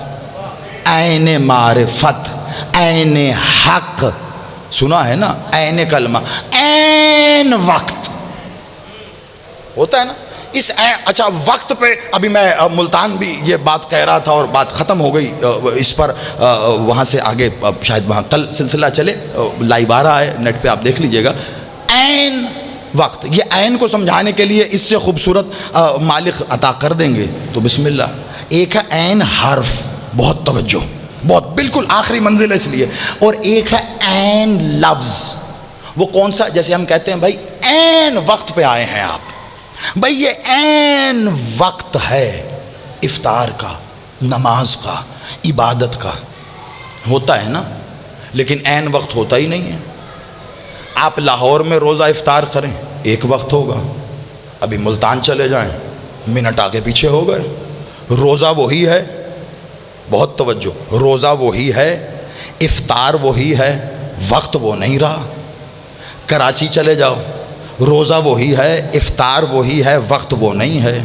عین معرفت، عین حق، سنا ہے نا، عین کلمہ، عین وقت ہوتا ہے نا۔ اچھا وقت پہ ابھی میں ملتان بھی یہ بات کہہ رہا تھا اور بات ختم ہو گئی اس پر، وہاں سے آگے شاید وہاں کل سلسلہ چلے، لائیو آ رہا ہے نیٹ پہ آپ دیکھ لیجئے گا۔ عین وقت، یہ عین کو سمجھانے کے لیے اس سے خوبصورت مالک عطا کر دیں گے تو بسم اللہ۔ ایک ہے عین حرف، بہت توجہ، بہت بالکل آخری منزل ہے اس لیے، اور ایک ہے عین لفظ۔ وہ کون سا؟ جیسے ہم کہتے ہیں بھائی عین وقت پہ آئے ہیں آپ، بھئی یہ عین وقت ہے افطار کا، نماز کا، عبادت کا، ہوتا ہے نا، لیکن عین وقت ہوتا ہی نہیں ہے۔ آپ لاہور میں روزہ افطار کریں ایک وقت ہوگا، ابھی ملتان چلے جائیں منٹ آگے پیچھے ہو گئے۔ روزہ وہی ہے، بہت توجہ، روزہ وہی ہے، افطار وہی ہے، وقت وہ نہیں رہا۔ کراچی چلے جاؤ، روزہ وہی ہے، افطار وہی ہے، وقت وہ نہیں ہے۔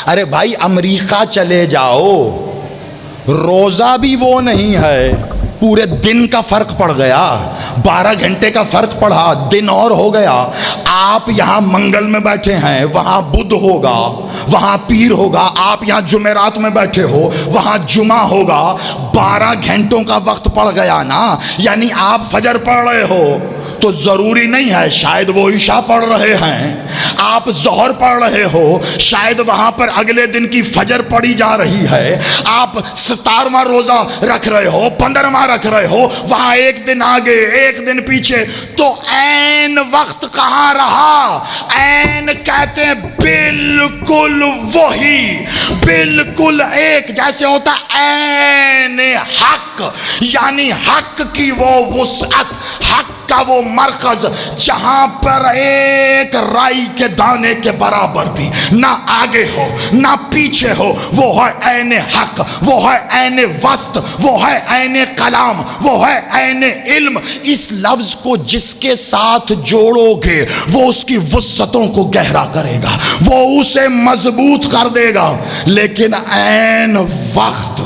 ارے بھائی امریکہ چلے جاؤ، روزہ بھی وہ نہیں ہے، پورے دن کا فرق پڑ گیا، 12 گھنٹے کا فرق پڑا، دن اور ہو گیا۔ آپ یہاں منگل میں بیٹھے ہیں، وہاں بدھ ہوگا، وہاں پیر ہوگا، آپ یہاں جمعرات میں بیٹھے ہو، وہاں جمعہ ہوگا، 12 گھنٹوں کا وقت پڑ گیا نا۔ یعنی آپ فجر پڑھ رہے ہو تو ضروری نہیں ہے شاید وہ عشاء پڑھ رہے ہیں، آپ ظہر پڑھ رہے ہو شاید وہاں پر اگلے دن کی فجر پڑھی جا رہی ہے، آپ 17واں روزہ رکھ رہے ہو، 15واں رکھ رہے ہو، وہاں ایک دن آگے ایک دن پیچھے، تو عین وقت کہاں رہا؟ عین کہتے ہیں بالکل وہی، بالکل ایک جیسے ہوتا عین حق، یعنی حق کی وہ وسعت، حق کا وہ مرکز جہاں پر ایک رائی کے دانے کے برابر بھی نہ آگے ہو نہ پیچھے ہو، وہ ہے عین حق، وہ ہے عین وسط، وہ ہے عین کلام، وہ ہے عین علم۔ اس لفظ کو جس کے ساتھ جوڑو گے وہ اس کی وسعتوں کو گہرا کرے گا، وہ اسے مضبوط کر دے گا۔ لیکن عین وقت،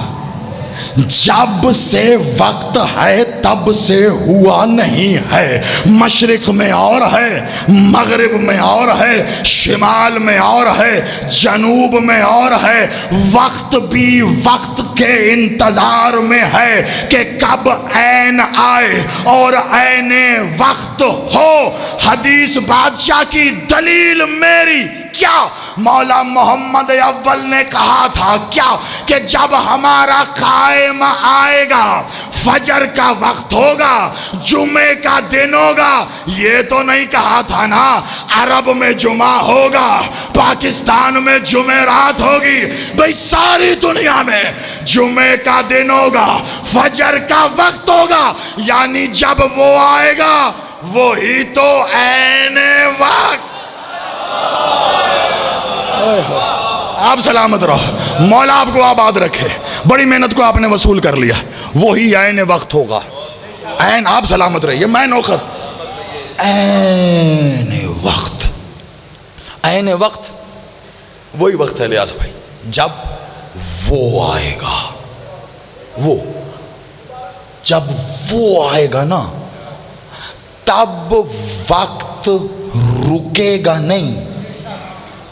جب سے وقت ہے تب سے ہوا نہیں ہے، مشرق میں اور ہے، مغرب میں اور ہے، شمال میں اور ہے، جنوب میں اور ہے، وقت بھی وقت کے انتظار میں ہے کہ کب عین آئے اور عین وقت ہو۔ حدیث بادشاہ کی دلیل میری کیا؟ مولا محمد اول نے کہا تھا کیا کہ جب ہمارا قائم آئے گا، فجر کا وقت ہوگا، جمعے کا دن ہوگا، یہ تو نہیں کہا تھا نا عرب میں جمعہ ہوگا، پاکستان میں جمعرات ہوگی، بھئی ساری دنیا میں جمعے کا دن ہوگا، فجر کا وقت ہوگا، یعنی جب وہ آئے گا وہی تو عین وقت۔ آپ سلامت رہو، مولا آپ کو آباد رکھے، بڑی محنت کو آپ نے وصول کر لیا، وہی عین وقت ہوگا۔ عین، آپ سلامت رہیے، میں نوکر۔ عین وقت، عین وقت وہی وقت ہے لیاس بھائی جب وہ آئے گا، وہ جب وہ آئے گا نا تب وقت رکے گا نہیں۔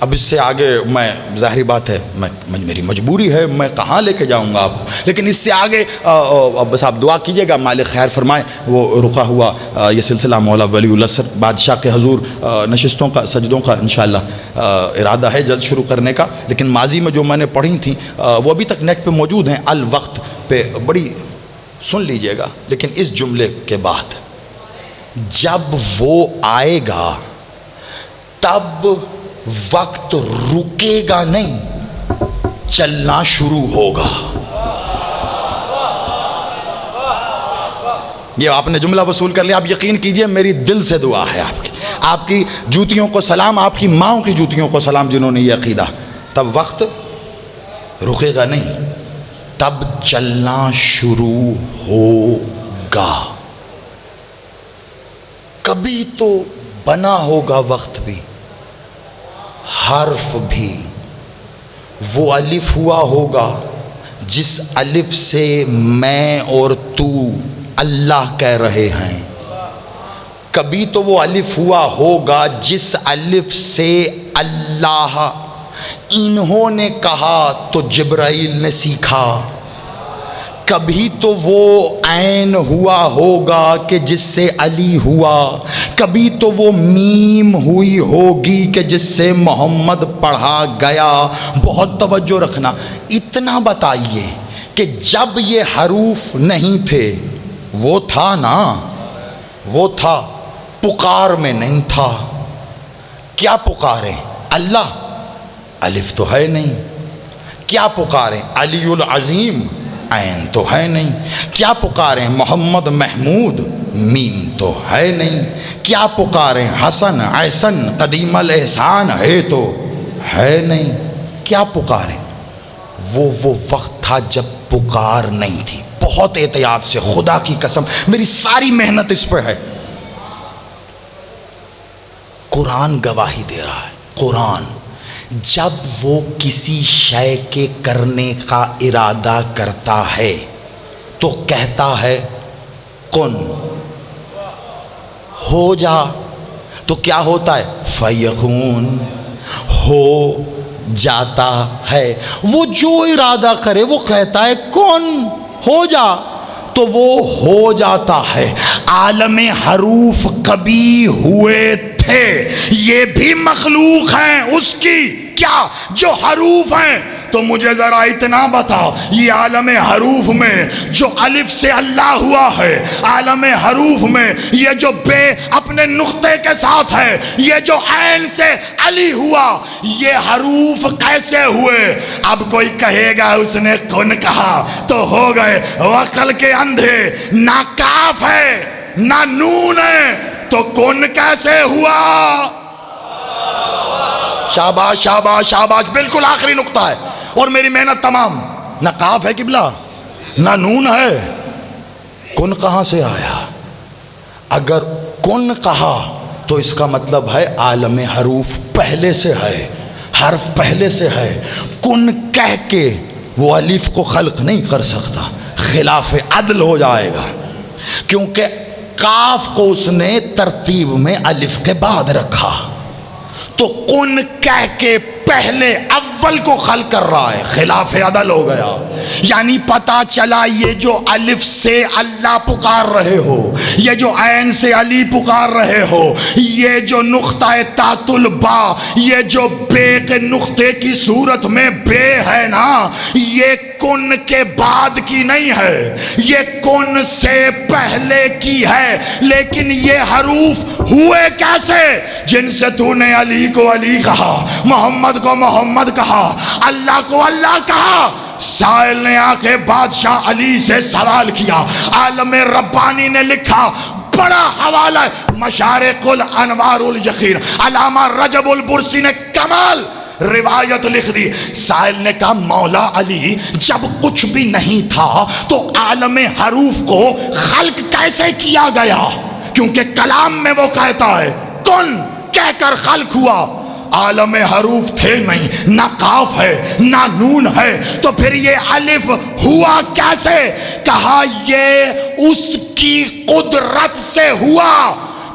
اب اس سے آگے میں ظاہری بات ہے میری مجبوری ہے، میں کہاں لے کے جاؤں گا آپ کو، لیکن اس سے آگے بس آپ دعا کیجئے گا مالک خیر فرمائے۔ وہ رکا ہوا یہ سلسلہ مولا ولی العصر بادشاہ کے حضور نشستوں کا، سجدوں کا انشاءاللہ ارادہ ہے جلد شروع کرنے کا، لیکن ماضی میں جو میں نے پڑھی تھیں وہ ابھی تک نیٹ پہ موجود ہیں، الوقت پہ بڑی سن لیجئے گا، لیکن اس جملے کے بعد جب وہ آئے گا تب وقت رکے گا نہیں، چلنا شروع ہوگا۔ یہ آپ نے جملہ وصول کر لیا، آپ یقین کیجئے میری دل سے دعا ہے آپ کی جوتیوں کو سلام، آپ کی ماؤں کی جوتیوں کو سلام جنہوں نے یہ عقیدہ، تب وقت رکے گا نہیں، تب چلنا شروع ہوگا۔ کبھی تو بنا ہوگا وقت بھی، حرف بھی، وہ الف ہوا ہوگا جس الف سے میں اور تو اللہ کہہ رہے ہیں، کبھی تو وہ الف ہوا ہوگا جس الف سے اللہ انہوں نے کہا تو جبرائیل نے سیکھا، کبھی تو وہ عین ہوا ہوگا کہ جس سے علی ہوا، کبھی تو وہ میم ہوئی ہوگی کہ جس سے محمد پڑھا گیا۔ بہت توجہ رکھنا، اتنا بتائیے کہ جب یہ حروف نہیں تھے وہ تھا نا، وہ تھا، پکار میں نہیں تھا۔ کیا پکاریں؟ اللہ، الف تو ہے نہیں۔ کیا پکاریں؟ علی العظیم، عین تو ہے نہیں۔ کیا پکاریں؟ محمد محمود، میم تو ہے نہیں۔ کیا پکاریں؟ حسن احسن قدیم الاحسان، ہے تو ہے نہیں۔ کیا پکاریں؟ وہ وقت تھا جب پکار نہیں تھی۔ بہت احتیاط سے، خدا کی قسم میری ساری محنت اس پہ ہے، قرآن گواہی دے رہا ہے۔ قرآن جب وہ کسی شے کے کرنے کا ارادہ کرتا ہے تو کہتا ہے کن، ہو جا، تو کیا ہوتا ہے؟ فیکون، ہو جاتا ہے۔ وہ جو ارادہ کرے وہ کہتا ہے کن، ہو جا، تو وہ ہو جاتا ہے۔ عالم حروف کبھی ہوئے تھے، یہ بھی مخلوق ہیں اس کی، کیا جو حروف ہیں۔ تو مجھے ذرا اتنا بتاؤ، یہ عالم حروف میں جو الف سے اللہ ہوا ہے، عالم حروف میں یہ جو بے اپنے نقطے کے ساتھ ہے، یہ جو عین سے علی ہوا، یہ حروف کیسے ہوئے؟ اب کوئی کہے گا اس نے کن کہا تو ہو گئے عقل کے اندھے، نہ کاف ہے نہ نون ہے تو کن کیسے ہوا؟ شاباش شاباش شاباش، بالکل آخری نقطہ ہے اور میری محنت تمام۔ نہ قاف ہے قبلہ، نہ نون ہے، کن کہاں سے آیا؟ اگر کن کہا تو اس کا مطلب ہے عالم حروف پہلے سے ہے، حرف پہلے سے ہے۔ کن کہہ کے وہ الف کو خلق نہیں کر سکتا، خلاف عدل ہو جائے گا، کیونکہ کاف کو اس نے ترتیب میں الف کے بعد رکھا۔ تو کن کہہ کے پہلے اول کو خلق کر رہا ہے، خلاف عدل ہو گیا. یعنی پتا چلا یہ جو الف سے اللہ پکار رہے ہو، یہ جو عین سے علی پکار رہے ہو، یہ جو نقطہ تحت الباء، یہ جو بے کے نقطے کی صورت میں بے ہے نا، یہ کن کے بعد کی نہیں ہے، یہ کن سے پہلے کی ہے. لیکن یہ حروف ہوئے کیسے؟ جن سے تو نے علی کو علی کہا، محمد کو محمد کہا، اللہ کو اللہ کہا. سائل نے آ کے بادشاہ علی سے سوال کیا، عالم ربانی نے لکھا، بڑا حوالہ ہے، مشارق الانوار الیقین، علامہ رجب البرسی نے کمال روایت لکھ دی. سائل نے کہا مولا علی جب کچھ بھی نہیں تھا تو عالم حروف کو خلق کیسے کیا گیا؟ کیونکہ کلام میں وہ کہتا ہے کن کہہ کر خلق ہوا. عالم حروف تھے نہیں، نہ قاف ہے نہ نون ہے، تو پھر یہ الف ہوا کیسے؟ کہا یہ اس کی قدرت سے ہوا.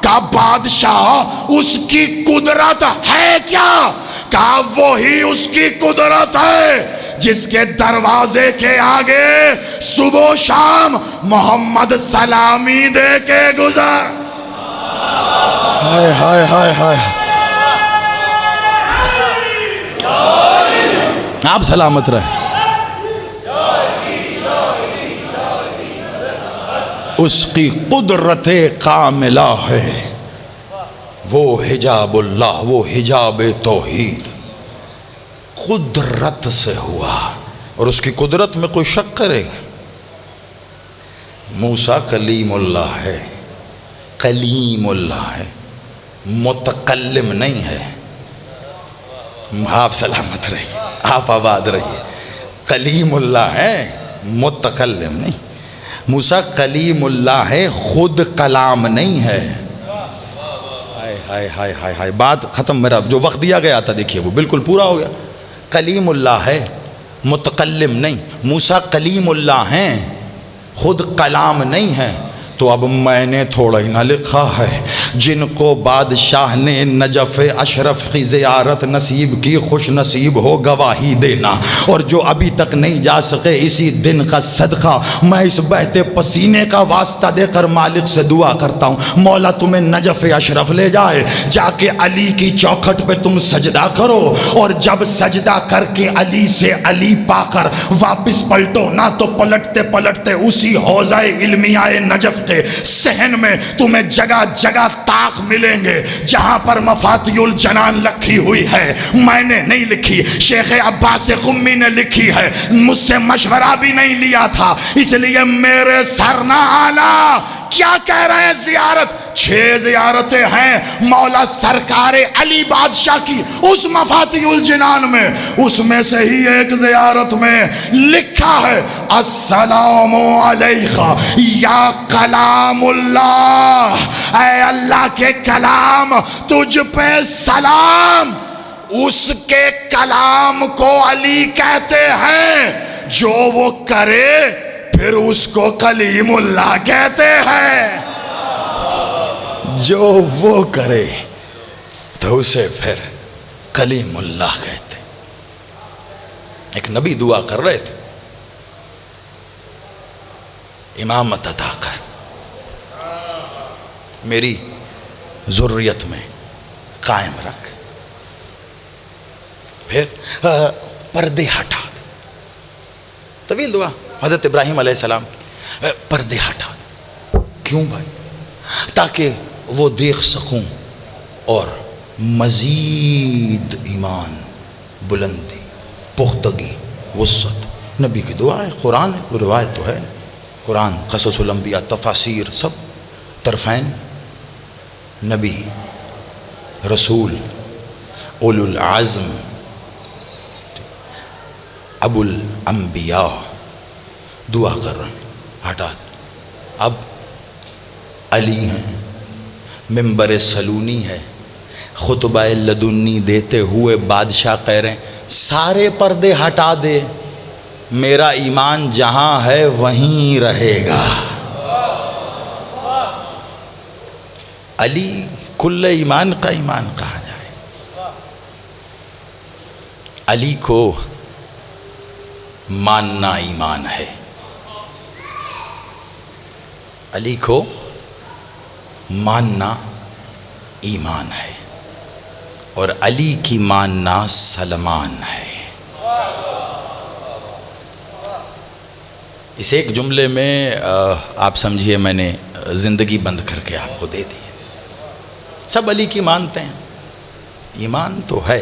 کہا بادشاہ اس کی قدرت ہے کیا؟ کہا وہی اس کی قدرت ہے جس کے دروازے کے آگے صبح و شام محمد سلامی دے کے گزر. ہائے ہائے ہائے ہائے، آپ سلامت رہے. اس کی قدرت کاملہ ہے، وہ حجاب اللہ، وہ حجاب توحید قدرت سے ہوا. اور اس کی قدرت میں کوئی شک کرے گا؟ موسیٰ کلیم اللہ ہے، کلیم اللہ ہے، متکلم نہیں ہے. آپ سلامت رہیے، آپ آباد رہیے. کلیم اللہ ہے، متکلم نہیں. موسیٰ کلیم اللہ ہے، خود کلام نہیں ہے. ہائے ہائے ہائے ہائے، بات ختم. میرا جو وقت دیا گیا تھا دیکھیے وہ بالکل پورا ہو گیا. کلیم اللہ ہے، متکلم نہیں. موسیٰ کلیم اللہ ہیں، خود کلام نہیں ہے. تو اب میں نے تھوڑا ہی نہ لکھا ہے، جن کو بادشاہ نے نجف اشرف کی زیارت نصیب کی، خوش نصیب ہو گواہی دینا. اور جو ابھی تک نہیں جا سکے، اسی دن کا صدقہ میں اس بہتے پسینے کا واسطہ دے کر مالک سے دعا کرتا ہوں، مولا تمہیں نجف اشرف لے جائے، جا کے علی کی چوکھٹ پہ تم سجدہ کرو، اور جب سجدہ کر کے علی سے علی پا کر واپس پلٹو نا، تو پلٹتے پلٹتے اسی حوضہ علمیہ نجف کے صحن میں تمہیں جگہ جگہ طاق ملیں گے جہاں پر مفاتیح الجنان لکھی ہوئی ہے. میں نے نہیں لکھی، شیخ عباس قمی نے لکھی ہے. مجھ سے مشورہ بھی نہیں لیا تھا، اس لیے میرے سر نہ آنا. کیا کہہ رہے ہیں؟ زیارت 6 زیارتیں ہیں مولا سرکار علی بادشاہ کی اس مفاتیح الجنان میں. اس میں سے ہی ایک زیارت میں لکھا ہے السلام علیکہ یا کلام اللہ، اے اللہ کے کلام تجھ پہ سلام. اس کے کلام کو علی کہتے ہیں، جو وہ کرے پھر اس کو کلیم اللہ کہتے ہیں. جو وہ کرے تو اسے پھر کلیم اللہ کہتے. ایک نبی دعا کر رہے تھے، امامت عطا کر، میری ذریت میں قائم رکھ. پھر پردے ہٹا دے. طویل دعا حضرت ابراہیم علیہ السلام، پردے ہٹا دے. کیوں بھائی؟ تاکہ وہ دیکھ سکوں اور مزید ایمان، بلندی، پختگی، وسعت. نبی کی دعا ہے، قرآن ہے، کوئی روایت تو ہے. قرآن، قصص الانبیاء، تفاسیر، سب طرفین. نبی، رسول، اولو العزم، ابو الانبیاء دعا کر رہے ہیں، ہٹا دے. اب علی ہیں، منبر سلونی ہے، خطبہ لدنی دیتے ہوئے بادشاہ کہہ رہے ہیں سارے پردے ہٹا دے، میرا ایمان جہاں ہے وہیں رہے گا. علی کل ایمان کا ایمان کہا جائے. علی کو ماننا ایمان ہے، علی کو ماننا ایمان ہے، اور علی کی ماننا سلمان ہے۔ اس ایک جملے میں آپ سمجھیے میں نے زندگی بند کر کے آپ کو دے دی۔ سب علی کی مانتے ہیں، ایمان تو ہے،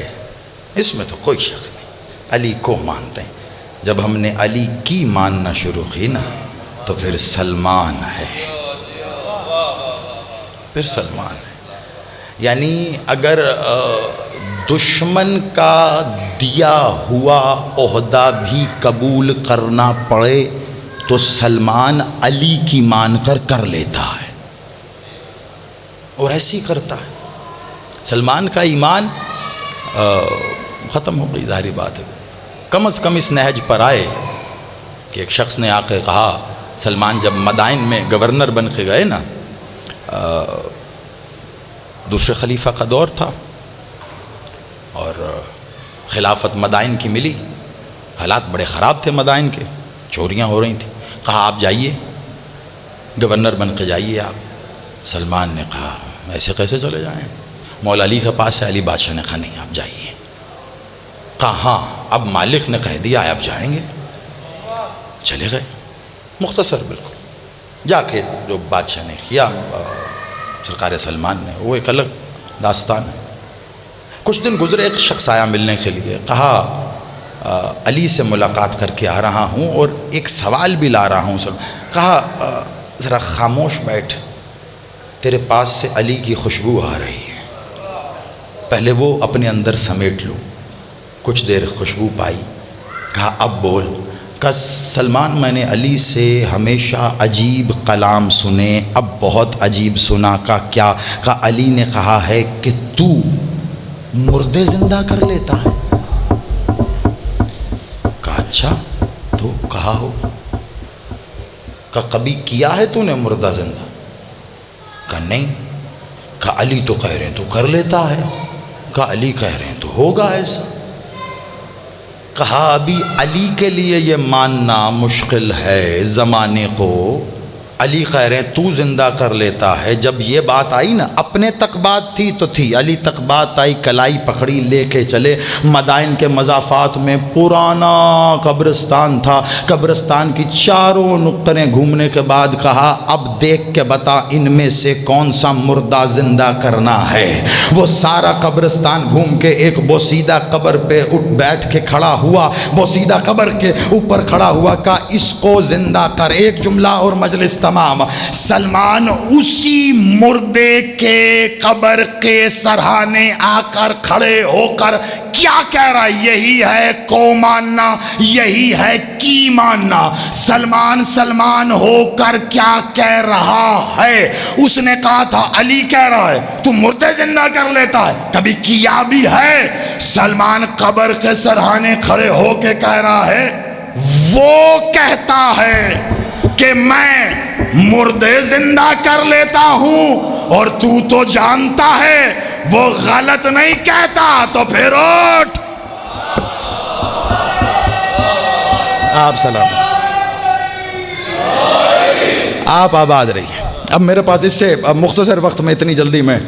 اس میں تو کوئی شک نہیں، علی کو مانتے ہیں۔ جب ہم نے علی کی ماننا شروع کی نا تو پھر سلمان ہے، پھر سلمان ہے۔ یعنی اگر دشمن کا دیا ہوا عہدہ بھی قبول کرنا پڑے تو سلمان علی کی مان کر لیتا ہے، اور ایسی کرتا ہے۔ سلمان کا ایمان ختم ہو گئی، ظاہری بات ہے۔ کم از کم اس نہج پر آئے کہ ایک شخص نے آ کے کہا، سلمان جب مدائن میں گورنر بن کے گئے نا، دوسرے خلیفہ کا دور تھا اور خلافت مدائن کی ملی، حالات بڑے خراب تھے مدائن کے، چوریاں ہو رہی تھیں۔ کہا آپ جائیے، گورنر بن کے جائیے آپ۔ سلمان نے کہا ایسے کیسے چلے جائیں، مولا علی کے پاس ہے۔ علی بادشاہ نے کہا نہیں آپ جائیے۔ کہا ہاں اب مالک نے کہہ دیا آپ جائیں گے۔ چلے گئے، مختصر بالکل جا کے جو بادشاہ نے کیا سرکار سلمان نے، وہ ایک الگ داستان ہے۔ کچھ دن گزرے، ایک شخص آیا ملنے کے لیے، کہا علی سے ملاقات کر کے آ رہا ہوں اور ایک سوال بھی لا رہا ہوں۔ کہا ذرا خاموش بیٹھ، تیرے پاس سے علی کی خوشبو آ رہی ہے، پہلے وہ اپنے اندر سمیٹ لو۔ کچھ دیر خوشبو پائی، کہا اب بول۔ کہا سلمان میں نے علی سے ہمیشہ عجیب کلام سنے، اب بہت عجیب سنا۔ کہا کیا؟ کہا علی نے کہا ہے کہ تو مردے زندہ کر لیتا ہے۔ کہا اچھا تو کہا ہو۔ کہا کبھی کیا ہے تو نے مردہ زندہ؟ کہا نہیں۔ کہا علی تو کہہ رہے ہیں تو کر لیتا ہے۔ کہا علی کہہ رہے ہیں تو ہوگا ایسا۔ کہا ابھی علی کے لیے یہ ماننا مشکل ہے زمانے کو، علی کہہ رہے ہیں تو زندہ کر لیتا ہے۔ جب یہ بات آئی نا، اپنے تک بات تھی تو تھی، علی تک بات آئی، کلائی پکڑی لے کے چلے۔ مدائن کے مضافات میں پرانا قبرستان تھا، قبرستان کی چاروں نقطیں گھومنے کے بعد کہا اب دیکھ کے بتا ان میں سے کون سا مردہ زندہ کرنا ہے۔ وہ سارا قبرستان گھوم کے ایک بوسیدہ قبر پہ اٹھ بیٹھ کے کھڑا ہوا، بوسیدہ قبر کے اوپر کھڑا ہوا، کہا اس کو زندہ کر۔ ایک جملہ اور مجلس تمام۔ سلمان اسی مردے کے قبر کے سرہانے آ کر کھڑے ہو کر کیا کہہ رہا ہے؟ یہی ہے کو ماننا، یہی ہے کی ماننا۔ سلمان سلمان ہو کر کیا کہہ رہا ہے؟ اس نے کہا تھا علی کہہ رہا ہے تو مردے زندہ کر لیتا ہے، کبھی کیا بھی ہے؟ سلمان قبر کے سرہانے کھڑے ہو کے کہہ رہا ہے وہ کہتا ہے کہ میں مردے زندہ کر لیتا ہوں، اور تو جانتا ہے وہ غلط نہیں کہتا، تو پھر اٹھ۔ آپ سلام، آپ آباد رہیے۔ اب میرے پاس اس سے مختصر وقت میں اتنی جلدی میں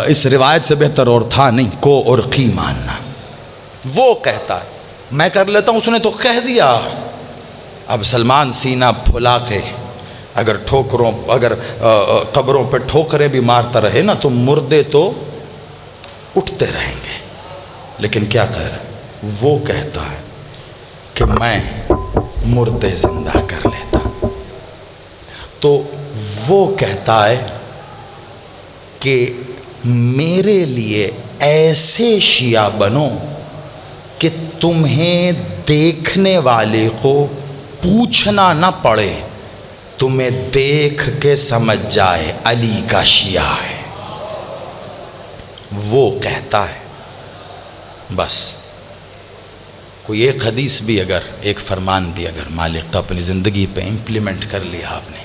اس روایت سے بہتر اور تھا نہیں۔ کو اور کی ماننا، وہ کہتا ہے میں کر لیتا ہوں، اس نے تو کہہ دیا۔ اب سلمان سینہ پھلا کے اگر قبروں پہ ٹھوکریں بھی مارتا رہے نا تو مردے تو اٹھتے رہیں گے، لیکن کیا کہہ رہا ہے؟ وہ کہتا ہے کہ میں مردے زندہ کر لیتا۔ تو وہ کہتا ہے کہ میرے لیے ایسے شیعہ بنو کہ تمہیں دیکھنے والے کو پوچھنا نہ پڑے، تمہیں دیکھ کے سمجھ جائے علی کا شیعہ ہے۔ وہ کہتا ہے بس کوئی ایک حدیث بھی اگر، ایک فرمان بھی اگر مالک کا اپنی زندگی پہ امپلیمنٹ کر لیا آپ نے،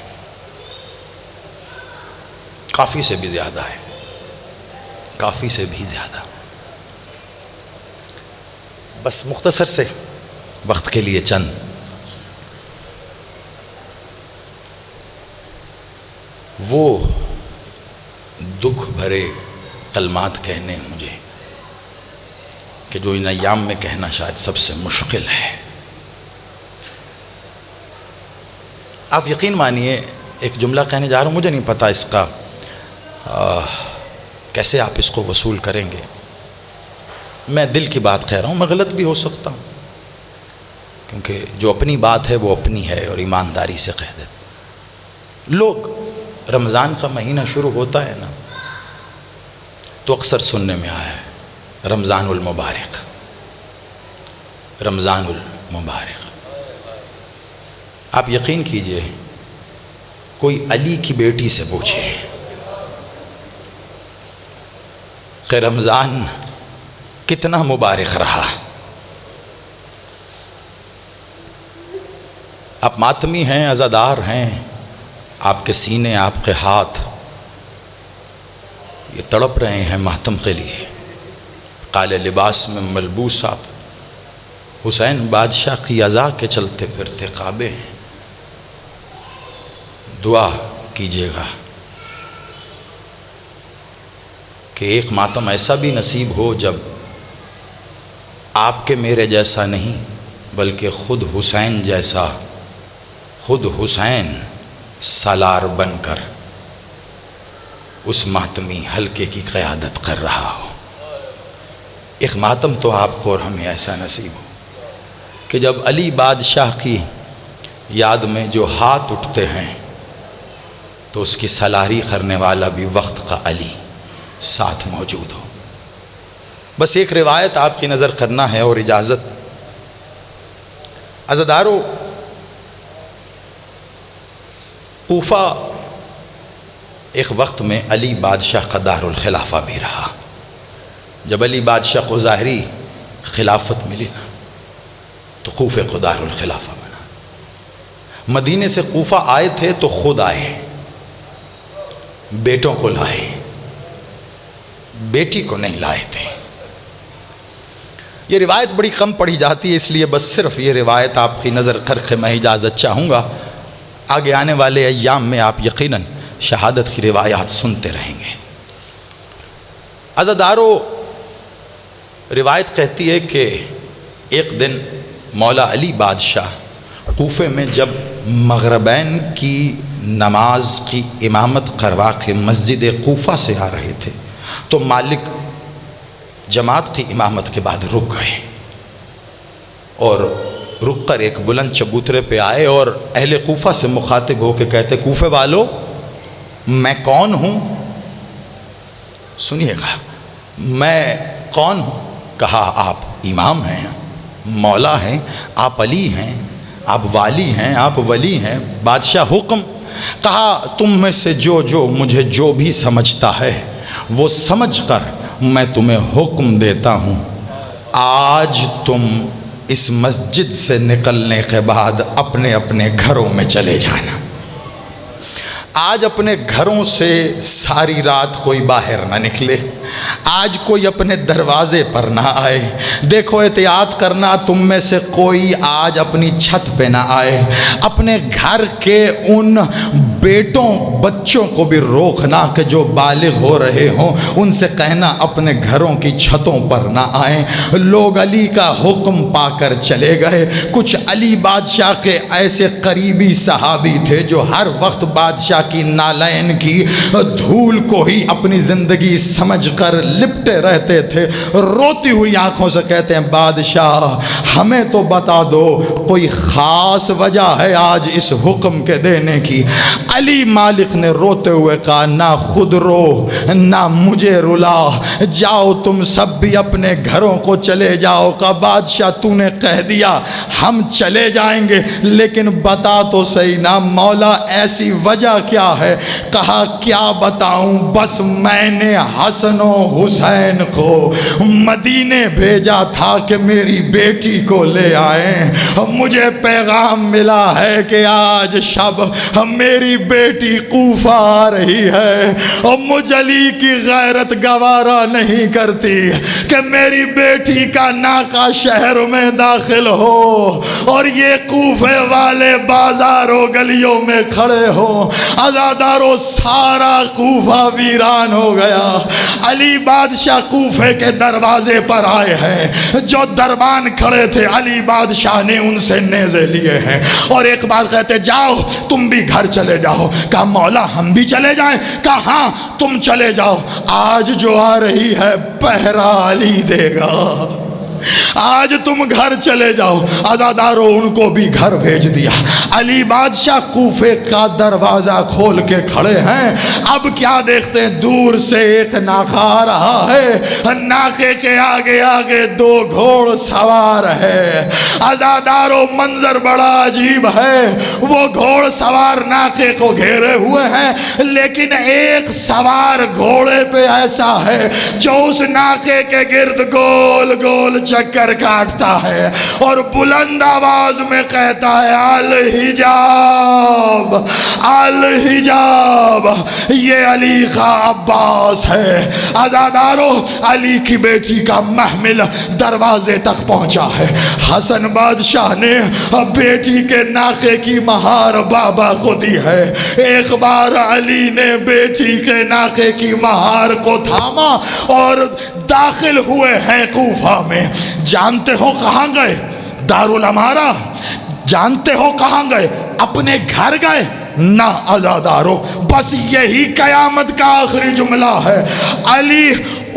کافی سے بھی زیادہ ہے، کافی سے بھی زیادہ۔ بس مختصر سے وقت کے لیے چند وہ دکھ بھرے کلمات کہنے مجھے کہ جو ان ایام میں کہنا شاید سب سے مشکل ہے. آپ یقین مانیے ایک جملہ کہنے جا رہا ہوں, مجھے نہیں پتا اس کا کیسے آپ اس کو وصول کریں گے. میں دل کی بات کہہ رہا ہوں, میں غلط بھی ہو سکتا ہوں, کیونکہ جو اپنی بات ہے وہ اپنی ہے اور ایمانداری سے کہہ دے. لوگ رمضان کا مہینہ شروع ہوتا ہے نا تو اکثر سننے میں آیا ہے رمضان المبارک, رمضان المبارک. آپ یقین کیجئے کوئی علی کی بیٹی سے پوچھے کہ رمضان کتنا مبارک رہا. آپ ماتمی ہیں, عزادار ہیں, آپ کے سینے, آپ کے ہاتھ یہ تڑپ رہے ہیں ماتم کے لیے. کالے لباس میں ملبوس آپ حسین بادشاہ کی عزا کے چلتے پھرتے کعبے ہیں. دعا کیجیے گا کہ ایک ماتم ایسا بھی نصیب ہو جب آپ کے میرے جیسا نہیں بلکہ خود حسین جیسا, خود حسین سالار بن کر اس ماتمی حلقے کی قیادت کر رہا ہو. ایک ماتم تو آپ کو اور ہمیں ایسا نصیب ہو کہ جب علی بادشاہ کی یاد میں جو ہاتھ اٹھتے ہیں تو اس کی سالاری کرنے والا بھی وقت کا علی ساتھ موجود ہو. بس ایک روایت آپ کی نظر کرنا ہے اور اجازت. عزادارو, کوفہ ایک وقت میں علی بادشاہ کا دار الخلافہ بھی رہا. جب علی بادشاہ کو ظاہری خلافت ملی نا تو کوفے کو دار الخلافہ بنا. مدینے سے کوفہ آئے تھے تو خود آئے, بیٹوں کو لائے, بیٹی کو نہیں لائے تھے. یہ روایت بڑی کم پڑھی جاتی ہے, اس لیے بس صرف یہ روایت آپ کی نظر کر کے میں اجازت چاہوں گا. آگے آنے والے ایام میں آپ یقیناً شہادت کی روایات سنتے رہیں گے. عزادارو, روایت کہتی ہے کہ ایک دن مولا علی بادشاہ کوفے میں جب مغربین کی نماز کی امامت کروا کے مسجد کوفہ سے آ رہے تھے تو مالک جماعت کی امامت کے بعد رک گئے اور رک کر ایک بلند چبوترے پہ آئے اور اہل کوفہ سے مخاطب ہو کے کہتے, کوفے والو میں کون ہوں؟ سنیے گا, میں کون ہوں؟ کہا آپ امام ہیں, مولا ہیں, آپ علی ہیں, آپ والی ہیں, آپ ولی ہیں. بادشاہ حکم. کہا تم میں سے جو مجھے جو بھی سمجھتا ہے وہ سمجھ کر میں تمہیں حکم دیتا ہوں, آج تم اس مسجد سے نکلنے کے بعد اپنے اپنے گھروں میں چلے جانا. آج اپنے گھروں سے ساری رات کوئی باہر نہ نکلے, آج کوئی اپنے دروازے پر نہ آئے. دیکھو احتیاط کرنا, تم میں سے کوئی آج اپنی چھت پہ نہ آئے. اپنے گھر کے ان بیٹوں بچوں کو بھی روکنا کہ جو بالغ ہو رہے ہوں, ان سے کہنا اپنے گھروں کی چھتوں پر نہ آئیں. لوگ علی کا حکم پا کر چلے گئے. کچھ علی بادشاہ کے ایسے قریبی صحابی تھے جو ہر وقت بادشاہ کی نالین کی دھول کو ہی اپنی زندگی سمجھ کر لپٹے رہتے تھے. روتی ہوئی آنکھوں سے کہتے ہیں, بادشاہ ہمیں تو بتا دو کوئی خاص وجہ ہے آج اس حکم کے دینے کی. علی مالک نے روتے ہوئے کہا, نہ خود رو نہ مجھے رلا, جاؤ تم سب بھی اپنے گھروں کو چلے جاؤ. کہا بادشاہ تو نے کہہ دیا ہم چلے جائیں گے, لیکن بتا تو صحیح نا مولا ایسی وجہ کیا ہے؟ کہا کیا بتاؤں, بس میں نے حسن و حسین کو مدینے بھیجا تھا کہ میری بیٹی کو لے آئیں. مجھے پیغام ملا ہے کہ آج شب میری بیٹی کوفہ آ رہی ہے اور مجھ علی کی غیرت گوارا نہیں کرتی کہ میری بیٹی کا ناکہ شہر میں داخل ہو اور یہ کوفے والے بازاروں گلیوں میں کھڑے ہو۔ عزاداروں سارا کوفہ ویران ہو گیا۔ علی بادشاہ کوفے کے دروازے پر آئے ہیں، جو دربان کھڑے تھے علی بادشاہ نے ان سے نیزے لیے ہیں اور ایک بار کہتے جاؤ تم بھی گھر چلے جاؤ۔ کہا مولا ہم بھی چلے جائیں؟ کہا ہاں تم چلے جاؤ، آج جو آ رہی ہے پہرا علی دے گا، آج تم گھر چلے جاؤ۔ عزاداروں ان کو بھی گھر بھیج دیا۔ علی بادشاہ کوفے کا دروازہ کھول کے کھڑے ہیں۔ اب کیا دیکھتے ہیں؟ دور سے ایک ناکہ آ رہا ہے، ناکے کے آگے آگے دو گھوڑ سوار ہے۔ عزاداروں منظر بڑا عجیب ہے، وہ گھوڑ سوار ناکے کو گھیرے ہوئے ہیں، لیکن ایک سوار گھوڑے پہ ایسا ہے جو اس ناکے کے گرد گول گول چکر کاٹتا ہے اور بلند آواز میں کہتا ہے الحجاب الحجاب، یہ علی کا عباس ہے۔ عزاداروں علی کی بیٹی کا محمل دروازے تک پہنچا ہے۔ حسن بادشاہ نے بیٹی کے ناکے کی مہار بابا کو دی ہے۔ ایک بار علی نے بیٹی کے ناکے کی مہار کو تھاما اور داخل ہوئے ہیں کوفہ میں۔ جانتے ہو کہاں گئے؟ دارالامارہ۔ جانتے ہو کہاں گئے؟ اپنے گھر گئے؟ نہ عزاداروں، بس یہی قیامت کا آخری جملہ ہے۔ علی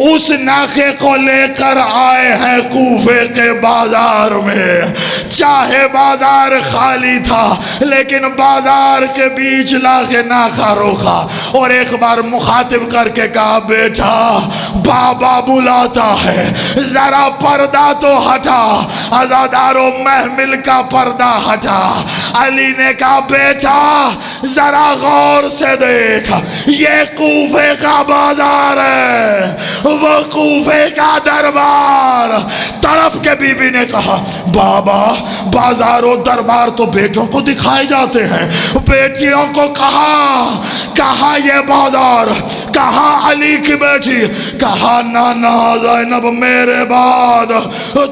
اس ناکے کو لے کر آئے ہیں کوفے کے بازار میں، چاہے بازار خالی تھا لیکن بازار کے بیچ لا کے ناکہ روکا اور ایک بار مخاطب کر کے کہا بیٹا بابا بلاتا ہے، ذرا پردہ تو ہٹا۔ عزاداروں محمل کا پردہ ہٹا۔ علی نے کہا بیٹا ذرا غور سے دیکھ، یہ کوفے کا بازار ہے، وہ کوفے کا دربار۔ تڑپ کے بی بی نے کہا بابا بازار و دربار تو بیٹوں کو دکھائے جاتے ہیں، بیٹیوں کو کہاں یہ بازار، کہاں علی کی بیٹی؟ کہا نانا زینب میرے بعد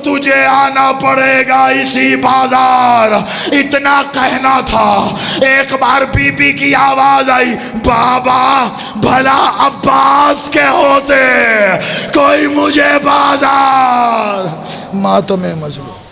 تجھے آنا پڑے گا اسی بازار۔ اتنا کہنا تھا، ایک بار بی بی کی آواز آئی بابا بھلا عباس کے ہوتے کوئی مجھے بازار۔ ماتم مظلوم۔